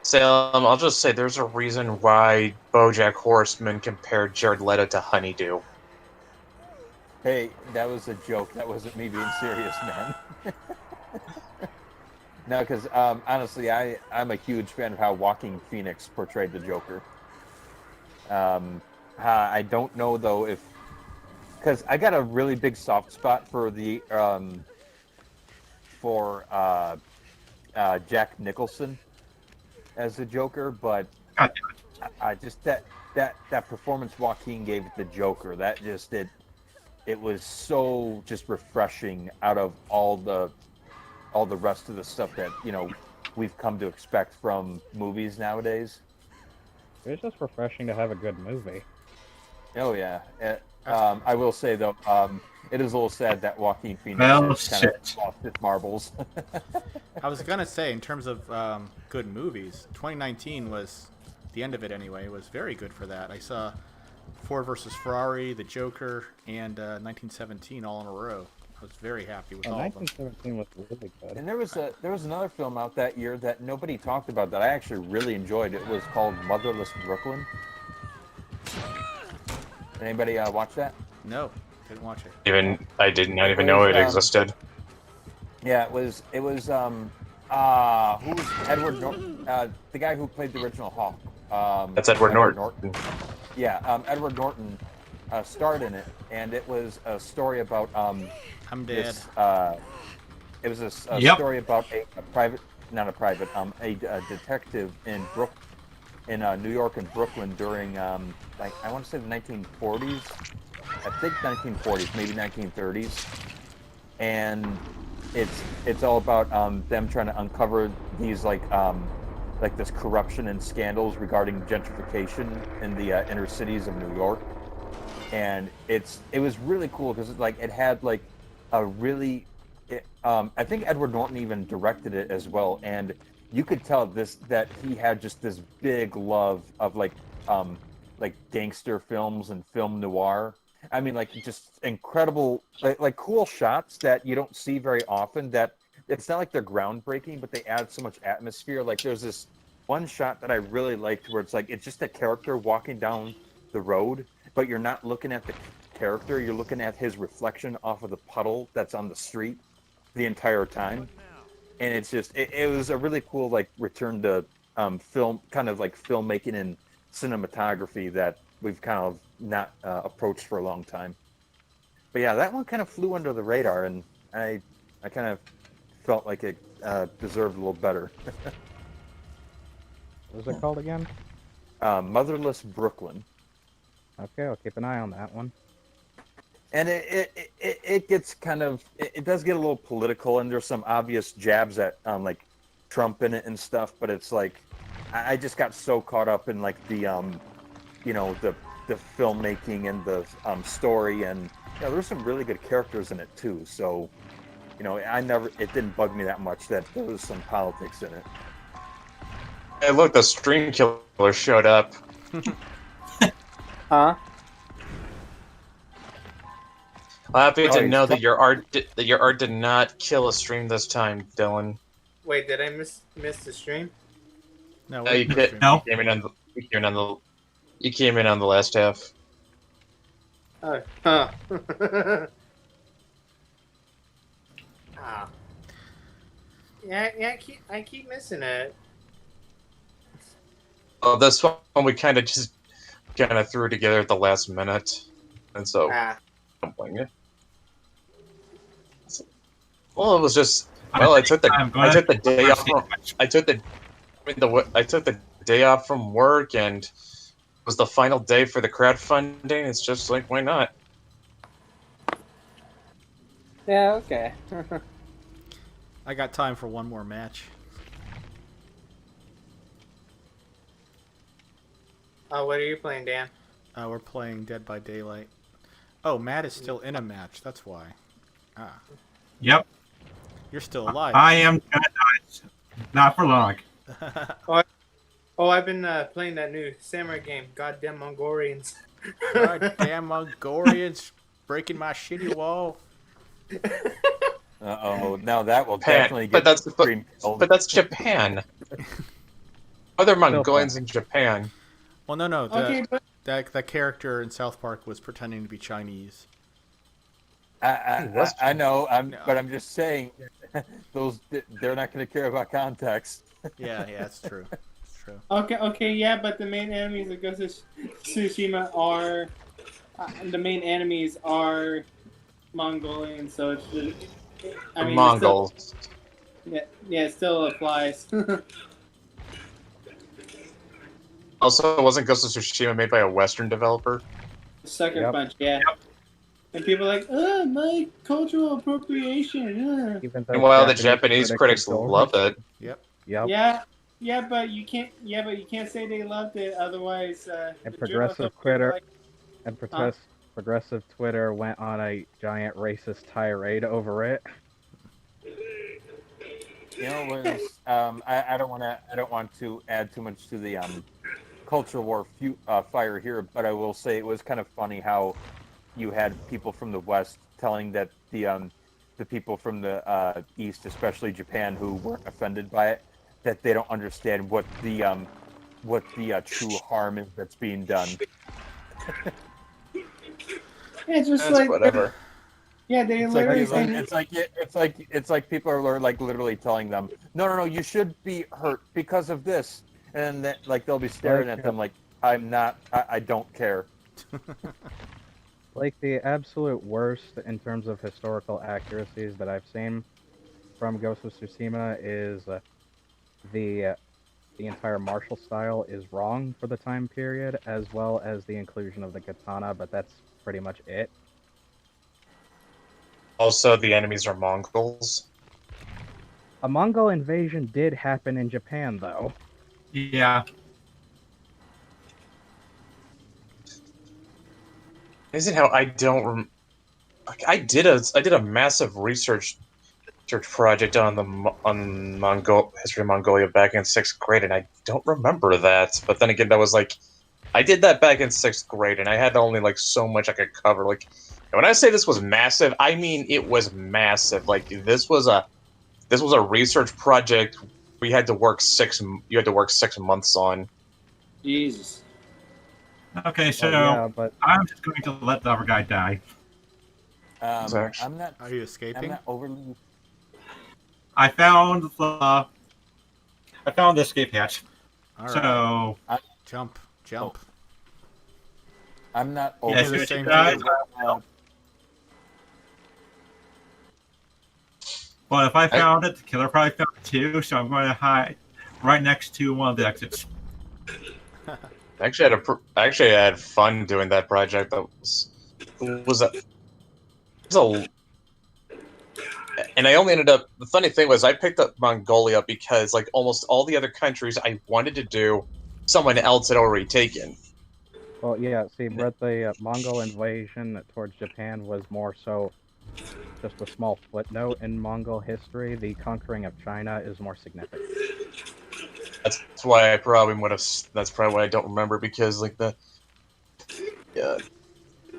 Salem, I'll just say there's a reason why BoJack Horseman compared Jared Leto to Honeydew. Hey, that was a joke. That wasn't me being serious, man. No, because honestly, I'm a huge fan of how Joaquin Phoenix portrayed the Joker. I don't know though if, because I got a really big soft spot for the Jack Nicholson as the Joker, but I just that performance Joaquin gave the Joker, that just it was so just refreshing out of all the rest of the stuff that we've come to expect from movies nowadays. It's just refreshing to have a good movie. Oh yeah. I will say though, it is a little sad that Joaquin Phoenix kind of lost his marbles. I was gonna say, in terms of good movies, 2019 was the end of it anyway. It was very good for that. I saw Ford versus Ferrari, The Joker, and 1917 all in a row. I was very happy with all of them. 1917 was really good. And there was another film out that year that nobody talked about that I actually really enjoyed. It was called Motherless Brooklyn. Anybody watch that? No, didn't watch it. I did not even know it existed. Yeah, it was who was Edward Norton, the guy who played the original Hawk. That's Edward Norton. Yeah, Edward Norton starred in it, and it was a story about I'm dead. It was a story about a detective in New York and Brooklyn during I want to say the 1940s. I think 1940s, maybe 1930s, and it's all about them trying to uncover these like this corruption and scandals regarding gentrification in the inner cities of New York, and it was really cool because it had like a really I think Edward Norton even directed it as well, and you could tell that he had just this big love of like gangster films and film noir. I mean, like just incredible, like cool shots that you don't see very often. That it's not like they're groundbreaking, but they add so much atmosphere. Like there's this one shot that I really liked where it's just a character walking down the road, but you're not looking at the character. You're looking at his reflection off of the puddle that's on the street the entire time. And it's just, it was a really cool, like, return to film, kind of like filmmaking and cinematography that we've kind of not approached for a long time. But yeah, that one kind of flew under the radar, and I kind of felt like it deserved a little better. What was it called again? Motherless Brooklyn. Okay, I'll keep an eye on that one. And it gets kind of it does get a little political, and there's some obvious jabs at like Trump in it and stuff. But it's like I just got so caught up in like the the filmmaking and the story, and there's some really good characters in it too. So it didn't bug me that much that there was some politics in it. Hey, look, the stream killer showed up. Huh? I'm happy to he's know that your art did not kill a stream this time, Dylan. Wait, did I miss the stream? No, You, No. you came in on the last half. Oh, huh. Ah. Yeah, I keep missing it. Oh, this one we kind of threw together at the last minute, and so Ah. I'm playing it. Well, it was just I took the day off. I took the day off from work, and it was the final day for the crowdfunding. It's just like, why not? Yeah, okay. I got time for one more match. Oh, what are you playing, Dan? We're playing Dead by Daylight. Oh, Matt is still in a match. That's why. Ah, Yep. you're still alive. I am gonna die. Not for long. Oh, I've been playing that new samurai game, Goddamn Mongolians. Goddamn Mongolians breaking my shitty wall. Uh-oh, now that will Japan, definitely but get that's stream but that's Japan. Other Mongolians in Japan. Well, no. Okay, but That character in South Park was pretending to be Chinese. I know, No. but I'm just saying, they're not going to care about context. Yeah, it's true. It's true. Okay, yeah, but the main enemies of Ghost of Tsushima are Mongolian, so it's Mongols. It still applies. Also, wasn't Ghost of Tsushima made by a Western developer? Sucker Yep. punch, yeah. And people are like, my cultural appropriation. Even though Meanwhile, the Japanese critics love it. Yep. Yeah, but you can't say they loved it. Otherwise, And the progressive journalists will Twitter like, and progressive Twitter went on a giant racist tirade over it. I don't want to add too much to the culture war fire here, but I will say it was kind of funny how you had people from the West telling that the people from the East, especially Japan, who weren't offended by it, that they don't understand what the true harm is that's being done. it's just That's like whatever. Yeah, they It's like people are like literally telling them, no, you should be hurt because of this, and then like they'll be staring at them like, I don't care. Like the absolute worst in terms of historical accuracies that I've seen from Ghost of Tsushima is the entire martial style is wrong for the time period, as well as the inclusion of the katana, but that's pretty much it. Also, the enemies are Mongols. A Mongol invasion did happen in Japan, though. Yeah. Isn't how I don't. I did a massive research project on history of Mongolia back in 6th grade, and I don't remember that. But then again, that was like, I did that back in 6th grade, and I had only like so much I could cover. Like, when I say this was massive, I mean it was massive. Like, this was a research project we had to work 6 months on. Jesus. Okay, so yeah, but I'm just going to let the other guy die. Sorry. I'm not. Are you I'm escaping? not overly. I found the escape hatch. All right. So Jump. I'm not Yes, overly. the same guys. uh, But if I found it, the killer probably found it too, so I'm going to hide right next to one of the exits. I actually had fun doing that project. That was So, and I only ended up. The funny thing was, I picked up Mongolia because, like almost all the other countries I wanted to do, someone else had already taken. Well, yeah, see, Brett, the Mongol invasion towards Japan was more so just a small footnote in Mongol history. The conquering of China is more significant. That's why I probably would have. That's probably why I don't remember, because like it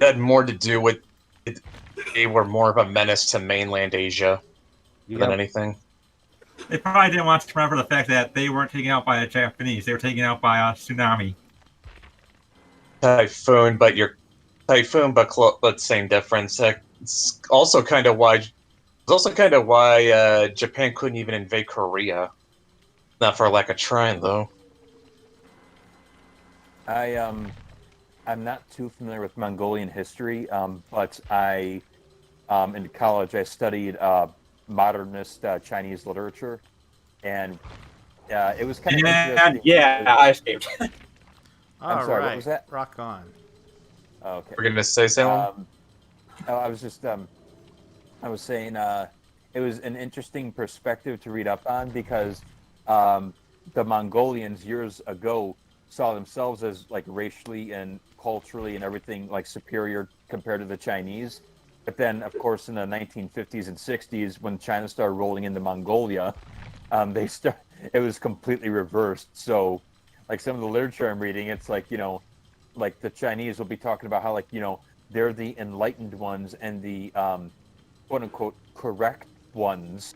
had more to do with it. They were more of a menace to mainland Asia than anything. They probably didn't want to remember the fact that they weren't taken out by the Japanese; they were taken out by a tsunami. Typhoon, but same difference. It's also kind of why. It's also kind of why Japan couldn't even invade Korea. Not for lack of trying, though. I'm not too familiar with Mongolian history, but in college I studied modernist Chinese literature, and it was kind of interesting. Yeah, I escaped. I'm sorry, what was that? Rock on. Oh, okay. We're gonna say something. I was just I was saying it was an interesting perspective to read up on, because the Mongolians years ago saw themselves as like racially and culturally and everything like superior compared to the Chinese. But then, of course, in the 1950s and 60s, when China started rolling into Mongolia, it was completely reversed. So, like some of the literature I'm reading, it's like, like the Chinese will be talking about how, like, they're the enlightened ones and the quote unquote correct ones.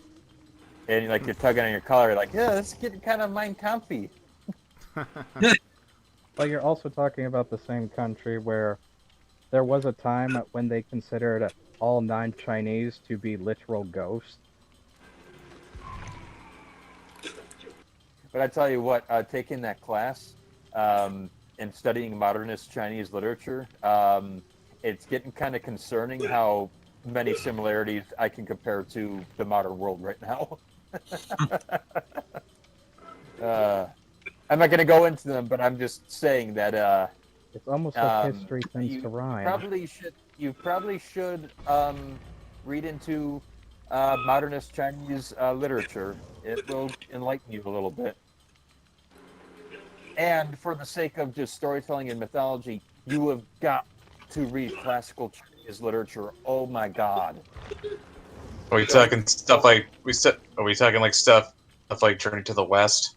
And like you're tugging on your collar, like, yeah, this is getting kind of Mein Kampfy. But you're also talking about the same country where there was a time when they considered all non-Chinese to be literal ghosts. But I tell you what, taking that class and studying modernist Chinese literature, it's getting kind of concerning how many similarities I can compare to the modern world right now. I'm not going to go into them, but I'm just saying that it's almost like history tends to rhyme. You probably should read into modernist Chinese literature. It will enlighten you a little bit. And for the sake of just storytelling and mythology, you have got to read classical Chinese literature. Oh my God! Are we talking stuff like Are we talking like stuff like Journey to the West?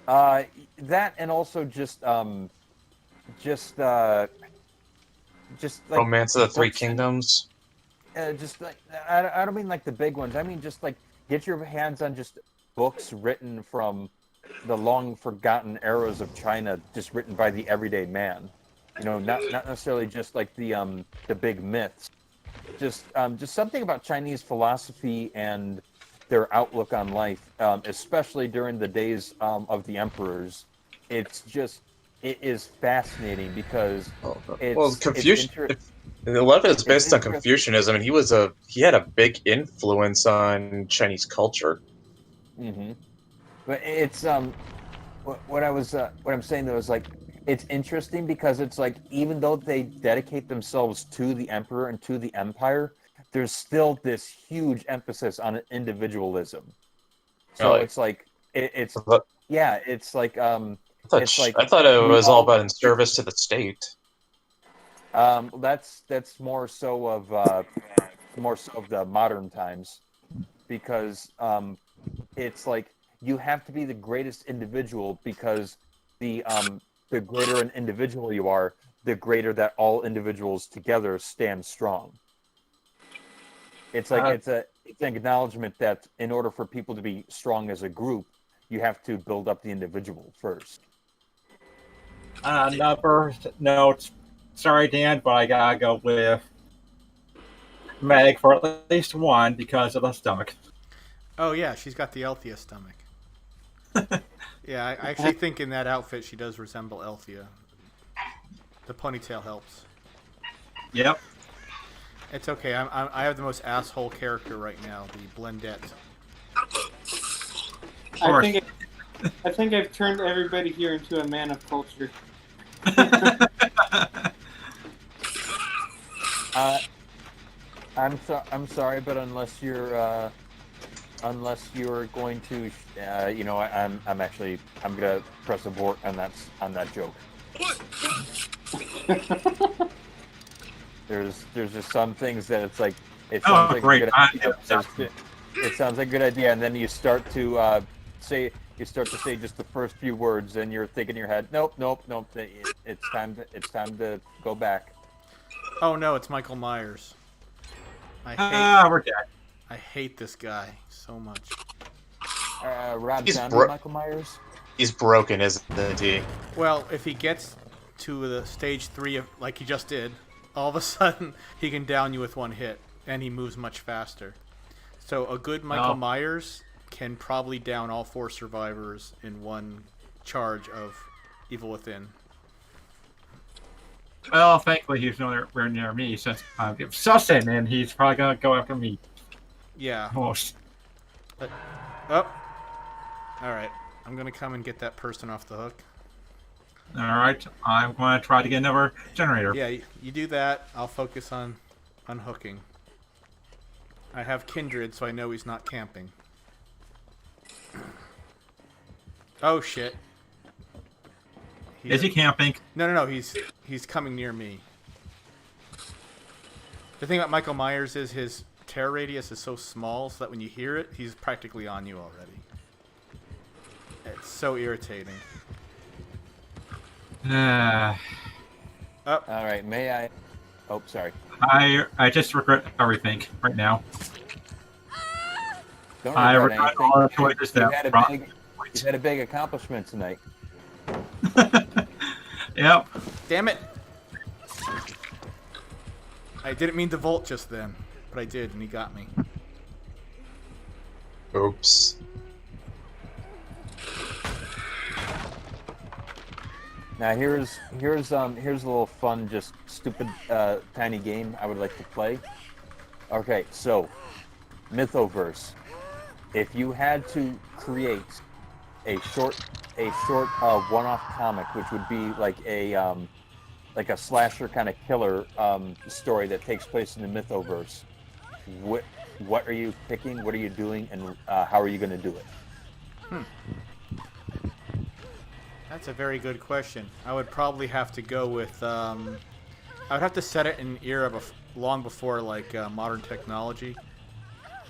That, and also just like Romance of the Three Kingdoms. Just like I don't mean like the big ones. I mean just like get your hands on just books written from the long forgotten eras of China, just written by the everyday man. Not necessarily just like the big myths. Just something about Chinese philosophy and their outlook on life, especially during the days of the emperors. It is fascinating because Confucian. A lot of it is based on Confucianism, and he had a big influence on Chinese culture. Mm-hmm. But it's what I'm saying though is like it's interesting because it's like even though they dedicate themselves to the emperor and to the empire, there's still this huge emphasis on individualism. So it's like it's like I thought it was all about in service to the state. That's more so of the modern times, because it's like you have to be the greatest individual, because the greater an individual you are, the greater that all individuals together stand strong. It's like it's an acknowledgement that in order for people to be strong as a group, you have to build up the individual first. Number notes. Sorry, Dan, but I gotta go with Meg for at least one because of the stomach. Oh yeah, she's got the Althea stomach. Yeah, I actually think in that outfit she does resemble Althea. The ponytail helps. Yep. It's okay. I have the most asshole character right now, the Blendette. I think I've turned everybody here into a man of culture. I'm sorry, but unless you're going to, I'm gonna press abort on that joke. There's just some things that it's like it sounds like great. a good idea. It sounds like a good idea, and then you start to say just the first few words, and you're thinking in your head, nope. It's time to go back. Oh no, it's Michael Myers. We're dead. I hate this guy so much. Rob He's Zombie, Michael Myers. He's broken, isn't he? Well, if he gets to the stage 3 of like he just did, all of a sudden he can down you with one hit, and he moves much faster. So a good Michael Myers can probably down all 4 survivors in one charge of Evil Within. Well, thankfully he's nowhere near me since I'm sussing, and he's probably gonna go after me. Yeah. Most. All right. I'm gonna come and get that person off the hook. All right. I'm going to try to get another generator. Yeah, you do that. I'll focus on unhooking. I have Kindred, so I know he's not camping. Oh shit. Is he camping? No. He's coming near me. The thing about Michael Myers is his terror radius is so small, so that when you hear it, he's practically on you already. It's so irritating. All right. May I? Oh, sorry. I just regret everything right now. Don't I regret regret all the choices that you had a big accomplishment tonight. Yep. Damn it! I didn't mean to volt just then, but I did, and he got me. Oops. Now here's a little fun, just stupid, tiny game I would like to play. Okay, so Mythoverse. If you had to create a short one-off comic, which would be like a slasher kind of killer story that takes place in the Mythoverse, what are you picking? What are you doing? And how are you going to do it? That's a very good question. I would probably have to go with. I would have to set it in an era long before like modern technology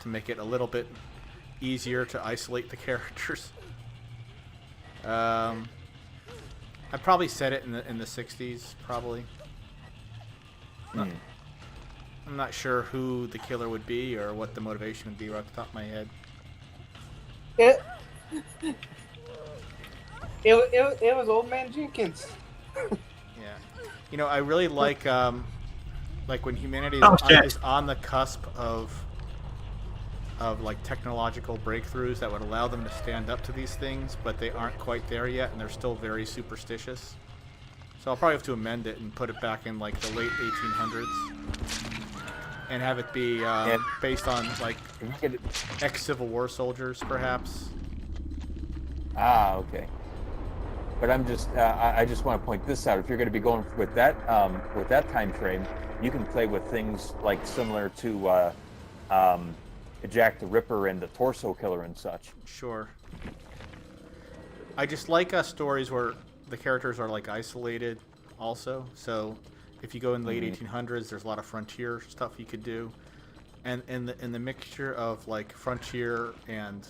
to make it a little bit easier to isolate the characters. I'd probably set it in the 60s, probably. I'm not sure who the killer would be or what the motivation would be right off the top of my head. It was Old Man Jenkins. Yeah, I really like when humanity is on the cusp of like technological breakthroughs that would allow them to stand up to these things, but they aren't quite there yet, and they're still very superstitious. So I'll probably have to amend it and put it back in like the late 1800s, and have it be based on like ex-Civil War soldiers, perhaps. Okay. But I just want to point this out. If you're going to be going with that time frame, you can play with things like similar to Jack the Ripper and the Torso Killer and such. Sure. I just like stories where the characters are like isolated also. So if you go in the late 1800s, there's a lot of frontier stuff you could do. And in the mixture of like frontier and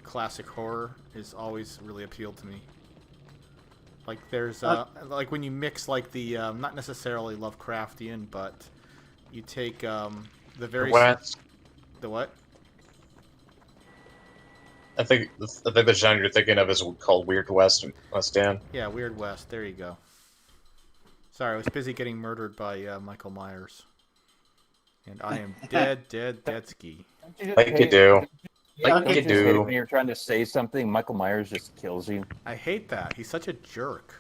classic horror is always really appealed to me. Like there's like when you mix like the not necessarily Lovecraftian, but you take the very the what? I think the genre you're thinking of is called Weird West Dan. Yeah, Weird West. There you go. Sorry, I was busy getting murdered by Michael Myers, and I am dead ski. Like you do. Like you do. When you're trying to say something, Michael Myers just kills you. I hate that. He's such a jerk.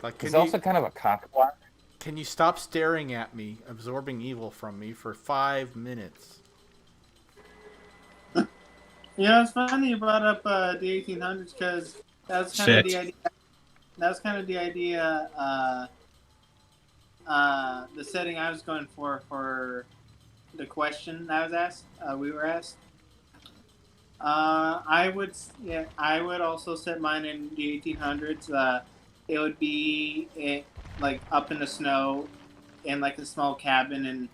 Like, he's also kind of a cockblock. Can you stop staring at me, absorbing evil from me for 5 minutes? It's funny you brought up the 1800s because that was kind of the idea. That was kind of the idea the setting I was going for the question I was asked, we were asked. I would also set mine in the 1800s. It would be like up in the snow, in like a small cabin,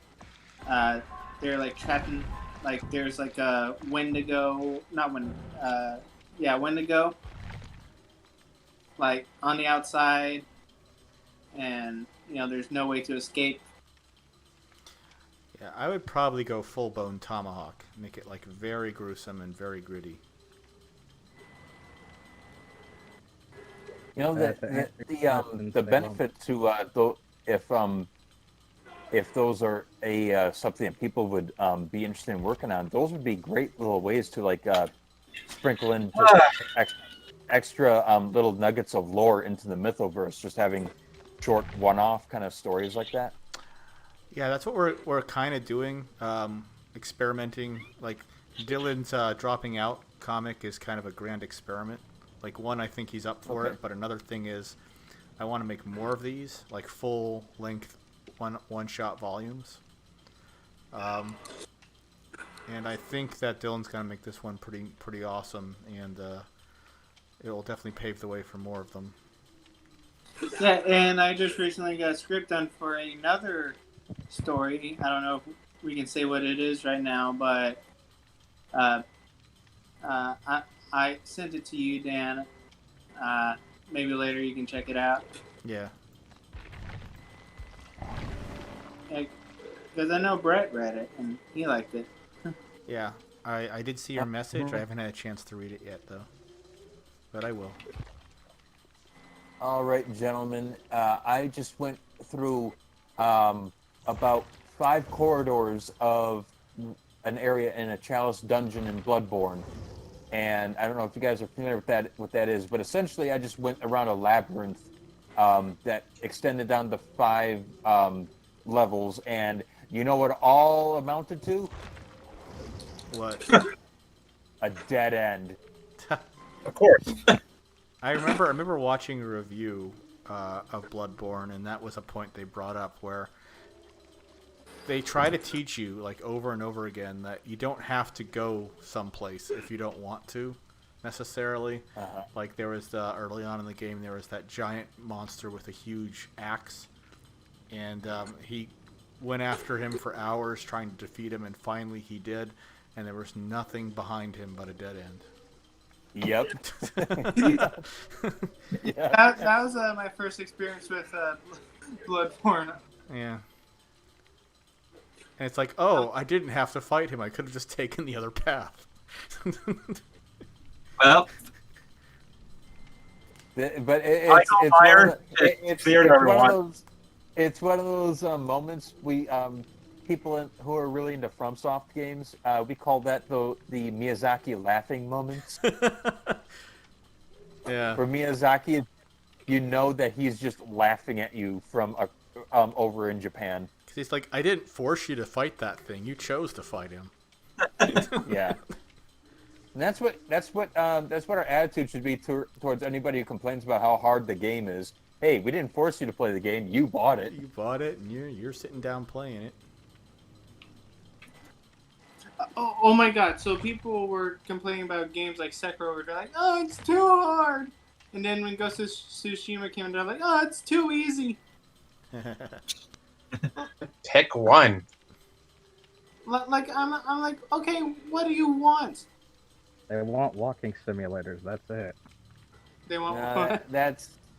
and they're like trapped in, like there's like a Wendigo, not Wendigo, Wendigo, like on the outside, and there's no way to escape. Yeah, I would probably go full bone tomahawk. Make it like very gruesome and very gritty. The benefit to if those are something that people would be interested in working on, those would be great little ways to like sprinkle in just extra little nuggets of lore into the Mythoverse, just having short one-off kind of stories like that. Yeah, that's what we're kind of doing, experimenting. Like Dylan's dropping out comic is kind of a grand experiment. Like one, I think he's up for it, but another thing is, I want to make more of these, like full length, one-shot volumes. And I think that Dylan's gonna make this one pretty awesome, and it will definitely pave the way for more of them. Yeah, and I just recently got a script done for another story. I don't know if we can say what it is right now, but I sent it to you, Dan. Maybe later you can check it out. Yeah. Because I know Brett read it and he liked it. Yeah, I did see your message. I haven't had a chance to read it yet, though. But I will. All right, gentlemen. I just went through about 5 corridors of an area in a Chalice dungeon in Bloodborne. And I don't know if you guys are familiar with what that is, but essentially I just went around a labyrinth that extended down to 5 levels, and you know what it all amounted to? What? A dead end. Of course. I remember watching a review of Bloodborne, and that was a point they brought up where they try to teach you, like, over and over again that you don't have to go someplace if you don't want to, necessarily. Like, there was early on in the game, there was that giant monster with a huge axe, and he went after him for hours trying to defeat him, and finally he did, and there was nothing behind him but a dead end. Yep. That was my first experience with Bloodborne. Yeah. And it's like, oh, I didn't have to fight him. I could have just taken the other path. Well, but it's one of those moments we people who are really into FromSoft games, we call that the Miyazaki laughing moments. Yeah. For Miyazaki, you know that he's just laughing at you from over in Japan. Because he's like, I didn't force you to fight that thing. You chose to fight him. Yeah. And that's what our attitude should be towards anybody who complains about how hard the game is. Hey, we didn't force you to play the game. You bought it. You bought it, and you're sitting down playing it. Oh my god, so people were complaining about games like Sekiro, they're like, oh, it's too hard. And then when Ghost of Tsushima came out, they're like, oh, it's too easy. Pick one. Like, I'm like, okay, what do you want? They want walking simulators, that's it. They want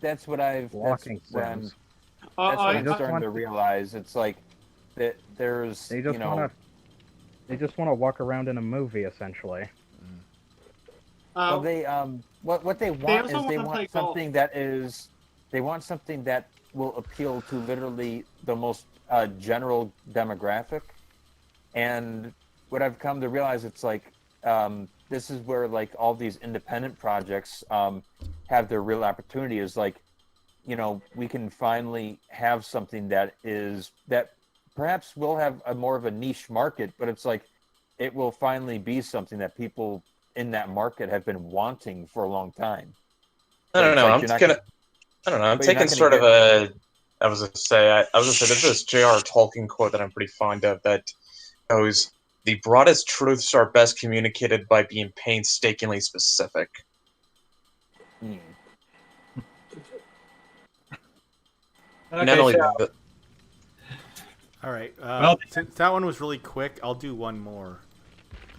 that's what I've walking that's what sims. I'm starting to realize. It's like that there's They just want to walk around in a movie, essentially. Well, they what they want is they want something that will appeal to literally the most general demographic. And what I've come to realize, it's like this is where like all these independent projects have their real opportunity. Is like, we can finally have something that perhaps will have a more of a niche market, but it's like it will finally be something that people in that market have been wanting for a long time. I don't know. I'm taking sort of a I was gonna say, there's this J.R. Tolkien quote that I'm pretty fond of that goes, "The broadest truths are best communicated by being painstakingly specific." Not only the, All right. Well- Since that one was really quick, I'll do one more.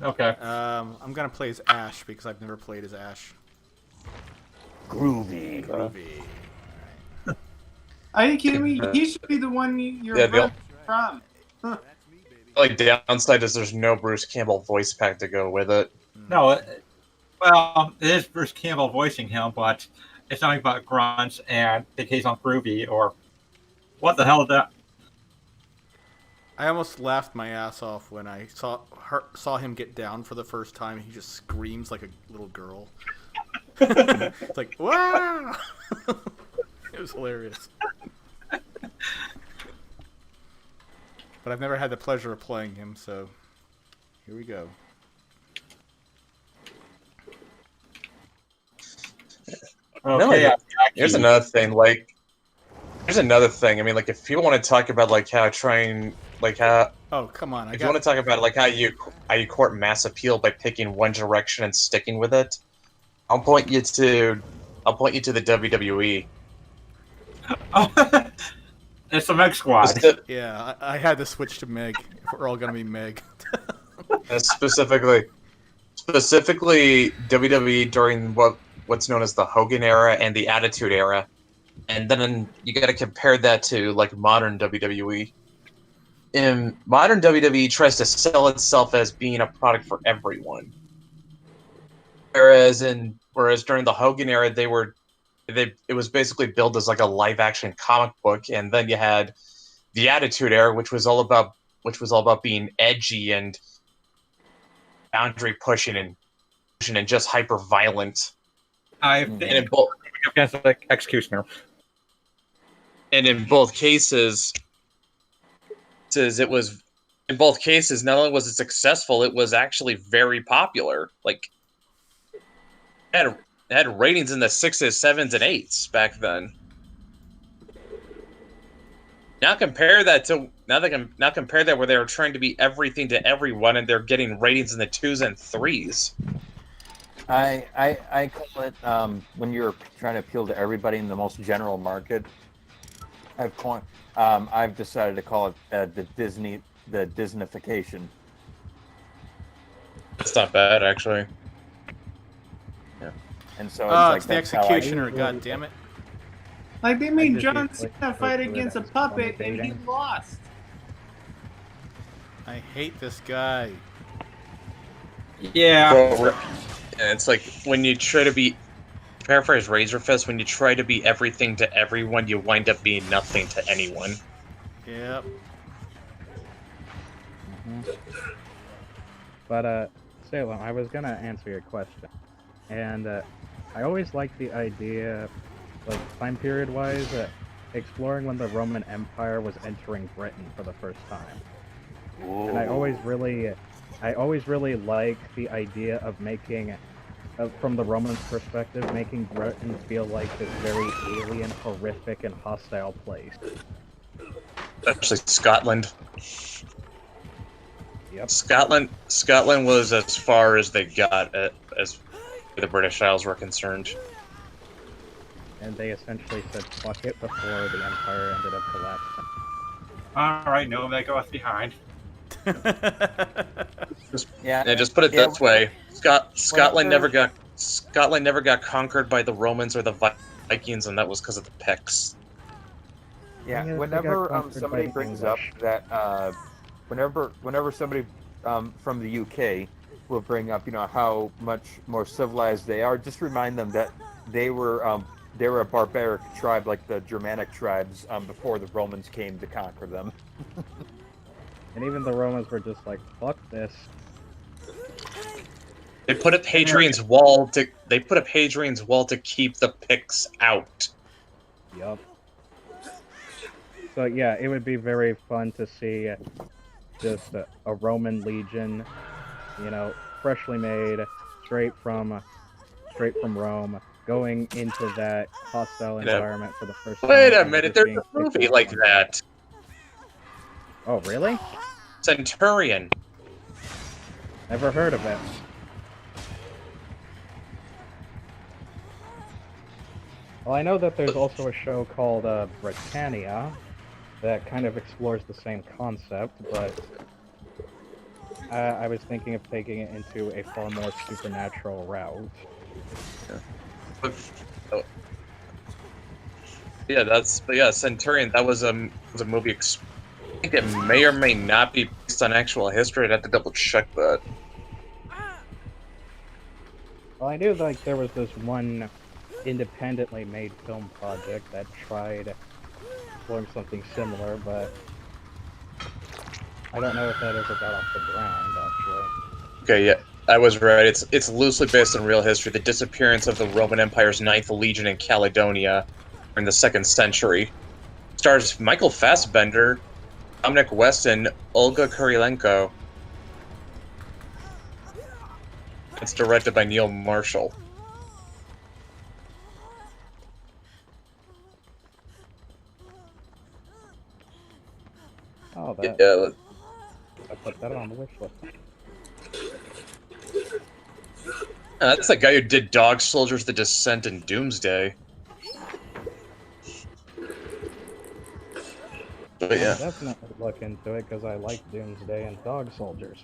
Okay. I'm gonna play as Ash because I've never played as Ash. Groovy. Groovy. Are you kidding me? He should be the one you're Yeah, running from. like downside is there's no Bruce Campbell voice pack to go with it. No, well, it is Bruce Campbell voicing him, but it's nothing but grunts and occasional groovy or what the hell is that? I almost laughed my ass off when I saw him get down for the first time. He just screams like a little girl. It's like, wow! It was hilarious. But I've never had the pleasure of playing him, so here we go. Okay. Here's another thing. Like, here's another thing. I mean, like, if people want to talk about like how trying, like how, Oh, come on! if you want to talk about like how you court mass appeal by picking one direction and sticking with it, I'll point you to the WWE. Oh, it's the Meg Squad. Yeah, I had to switch to Meg. If we're all gonna be Meg. Specifically WWE during what's known as the Hogan era and the Attitude era, and then you got to compare that to like modern WWE. In modern WWE tries to sell itself as being a product for everyone, whereas during the Hogan era it was basically billed as like a live action comic book, and then you had the Attitude era, which was all about being edgy and boundary pushing and just hyper violent. I've been against like Executioner. And in both cases, not only was it successful, it was actually very popular. Like, it had ratings in the 6s, 7s, and 8s back then. Now compare that where they were trying to be everything to everyone, and they're getting ratings in the 2s and 3s. I call it when you're trying to appeal to everybody in the most general market. I've decided to call it the Disneyfication. It's not bad, actually. Yeah. And so it's the Executioner. God damn it! Like they made John Cena fight against a puppet and he lost. I hate this guy. Yeah. Well, it's like when you try to be, paraphrase Razorfist, when you try to be everything to everyone, you wind up being nothing to anyone. Yep. But Salem, I was gonna answer your question, and I always liked the idea, like time period wise, exploring when the Roman Empire was entering Britain for the first time. Ooh. And I always really liked the idea of making, from the Romans' perspective, making Britain feel like this very alien, horrific, and hostile place. Especially Scotland. Yep. Scotland was as far as they got as the British Isles were concerned. And they essentially said fuck it before the Empire ended up collapsing. Alright, no Omega left behind. Just put it this way. Scotland never got conquered by the Romans or the Vikings, and that was because of the Picts. Yeah, whenever somebody brings up that, whenever somebody from the UK will bring up, how much more civilized they are, just remind them that they were a barbaric tribe like the Germanic tribes before the Romans came to conquer them. And even the Romans were just like, fuck this. They put up Hadrian's Wall to keep the Picts out. Yup. So yeah, it would be very fun to see just a Roman legion, freshly made, straight from Rome, going into that hostile environment for the first time. Wait a and minute, just there's being a kicked movie out like one. that. Oh, really? Centurion. Never heard of it. Well, I know that there's also a show called Britannia that kind of explores the same concept, but I was thinking of taking it into a far more supernatural route. Oh. Yeah, Centurion. That was a movie. I think it may or may not be based on actual history. I'd have to double check that. Well, I knew like there was this one independently made film project that tried exploring something similar, but I don't know if that ever got off the ground, actually. Okay, yeah, I was right. It's loosely based on real history. The disappearance of the Roman Empire's Ninth Legion in Caledonia in the 2nd century. Stars Michael Fassbender, Dominic West, and Olga Kurilenko. It's directed by Neil Marshall. Oh, that. Yeah. I put that on the wish list. That's the guy who did Dog Soldiers, The Descent, and Doomsday. But yeah. I'll definitely look into it because I like Doomsday and Dog Soldiers.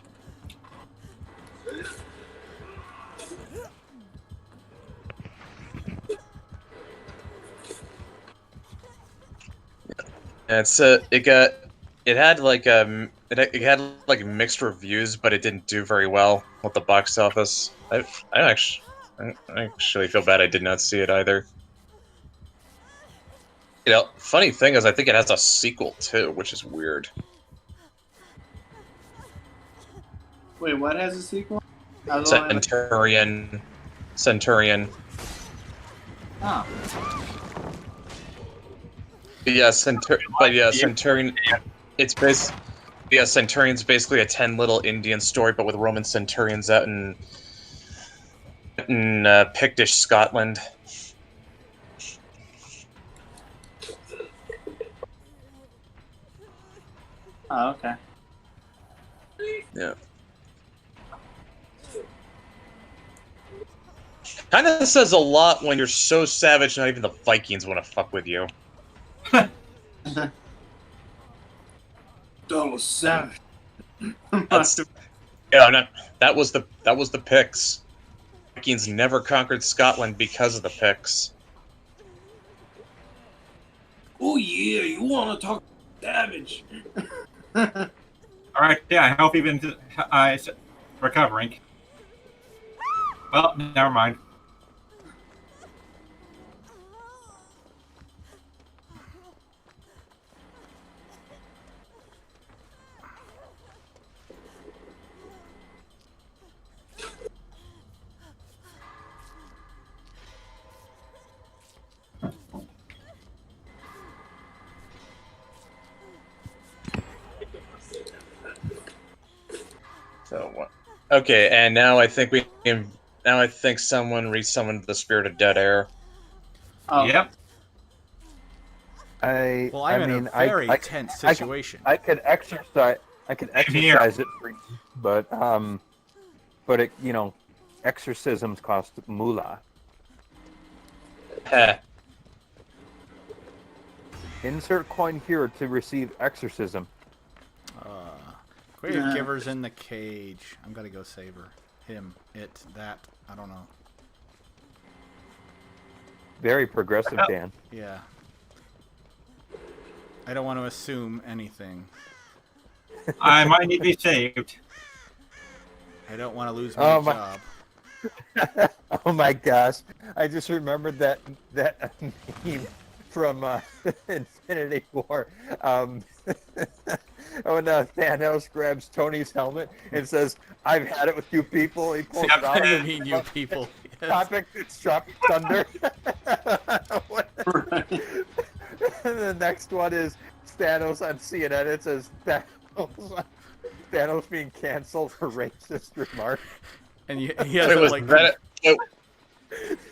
And it had like mixed reviews, but it didn't do very well with the box office. I actually feel bad I did not see it either. You know, funny thing is, I think it has a sequel too, which is weird. Wait, what has a sequel? Centurion. Oh. Centurion. Centurion's basically a 10 Little Indian story, but with Roman centurions out in Pictish Scotland. Oh, okay. Yeah. Kind of says a lot when you're so savage, not even the Vikings want to fuck with you. Donald Savage. That was the Picts. Vikings never conquered Scotland because of the Picts. Oh yeah, you want to talk savage? All right, yeah, I hope you've been recovering. Well, never mind. So, okay, and now I think someone resummoned the spirit of dead air. Oh. Yep. Well, I'm in a very tense situation. I could exercise it for you, but it, exorcisms cost moolah. Insert coin here to receive exorcism. Creative Giver's in the cage. I'm gonna go save her. Him, it, that. I don't know. Very progressive, Dan. Yeah. I don't want to assume anything. I might need to be saved. I don't want to lose my job. Oh my gosh! I just remembered that meme from Infinity War. When Thanos grabs Tony's helmet and says, "I've had it with you people," he pulls it out. I mean, you people. Yes. Topic: it's dropped thunder. And the next one is Thanos on CNN. It says Thanos being canceled for racist remarks. And he has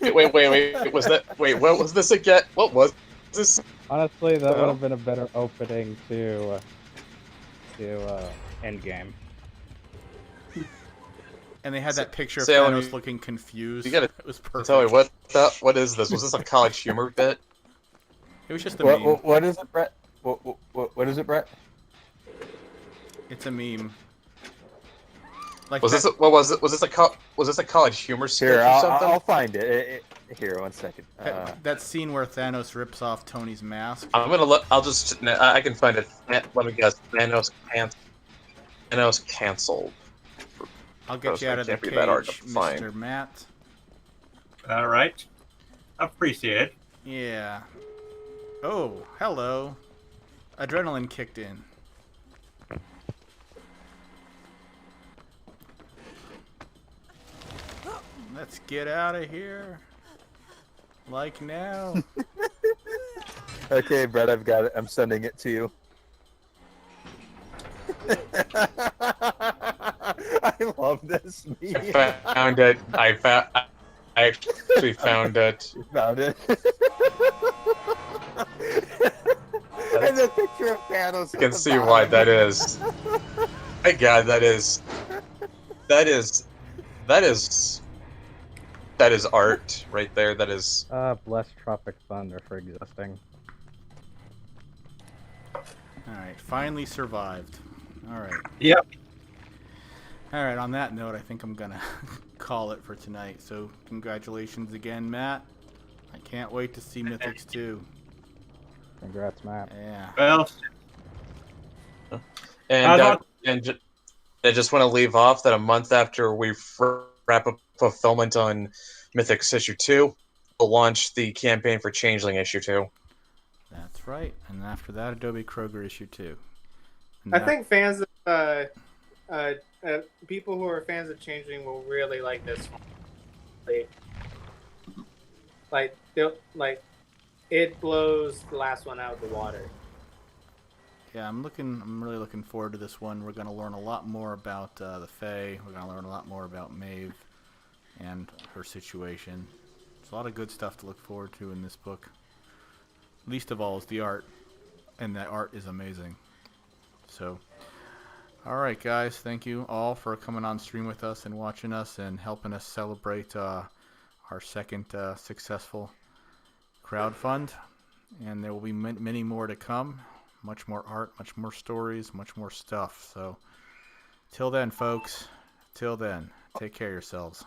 Wait. Was that? Wait, what was this again? What was this? Honestly, that would have been a better opening to Endgame. And they had that picture of Salem, Thanos looking confused. You gotta It was perfect. tell me what is this? Was this a college humor bit? It was just a meme. What is it, Brett? What is it, Brett? It's a meme. Like Was this? What was it? Was this a college humor sketch Here, or something? I'll find it. Here, 1 second. that scene where Thanos rips off Tony's mask? I'm gonna look. I'll just. I can find it. Let me guess. Thanos canceled. I'll get you out of the cage, Mr. Matt. All right. Appreciate it. Yeah. Oh, hello. Adrenaline kicked in. Let's get out of here. Like now. Okay, Brett, I've got it. I'm sending it to you. I love this meme. I found it. I actually found it. You found it. And the picture of Thanos. You can see why that is. My God, that is art right there. That is. Bless Tropic Thunder for existing. Alright, finally survived. Alright. Yep. Alright, on that note, I think I'm gonna call it for tonight. So, congratulations again, Matt. I can't wait to see Mythics 2. Congrats, Matt. Yeah. Well, And I just want to leave off that a month after we wrap up fulfillment on Mythics issue 2, we'll launch the campaign for Changeling issue 2. That's right. And after that, Adobe Kroger issue 2. I think fans of people who are fans of Changeling will really like this one. Like it blows the last one out of the water. Yeah, I'm really looking forward to this one. We're going to learn a lot more about the Fae. We're going to learn a lot more about Maeve and her situation. There's a lot of good stuff to look forward to in this book. Least of all is the art, and that art is amazing. So, alright guys, thank you all for coming on stream with us and watching us and helping us celebrate our second successful crowdfund. And there will be many more to come. Much more art, much more stories, much more stuff. So, till then, folks, till then, take care of yourselves.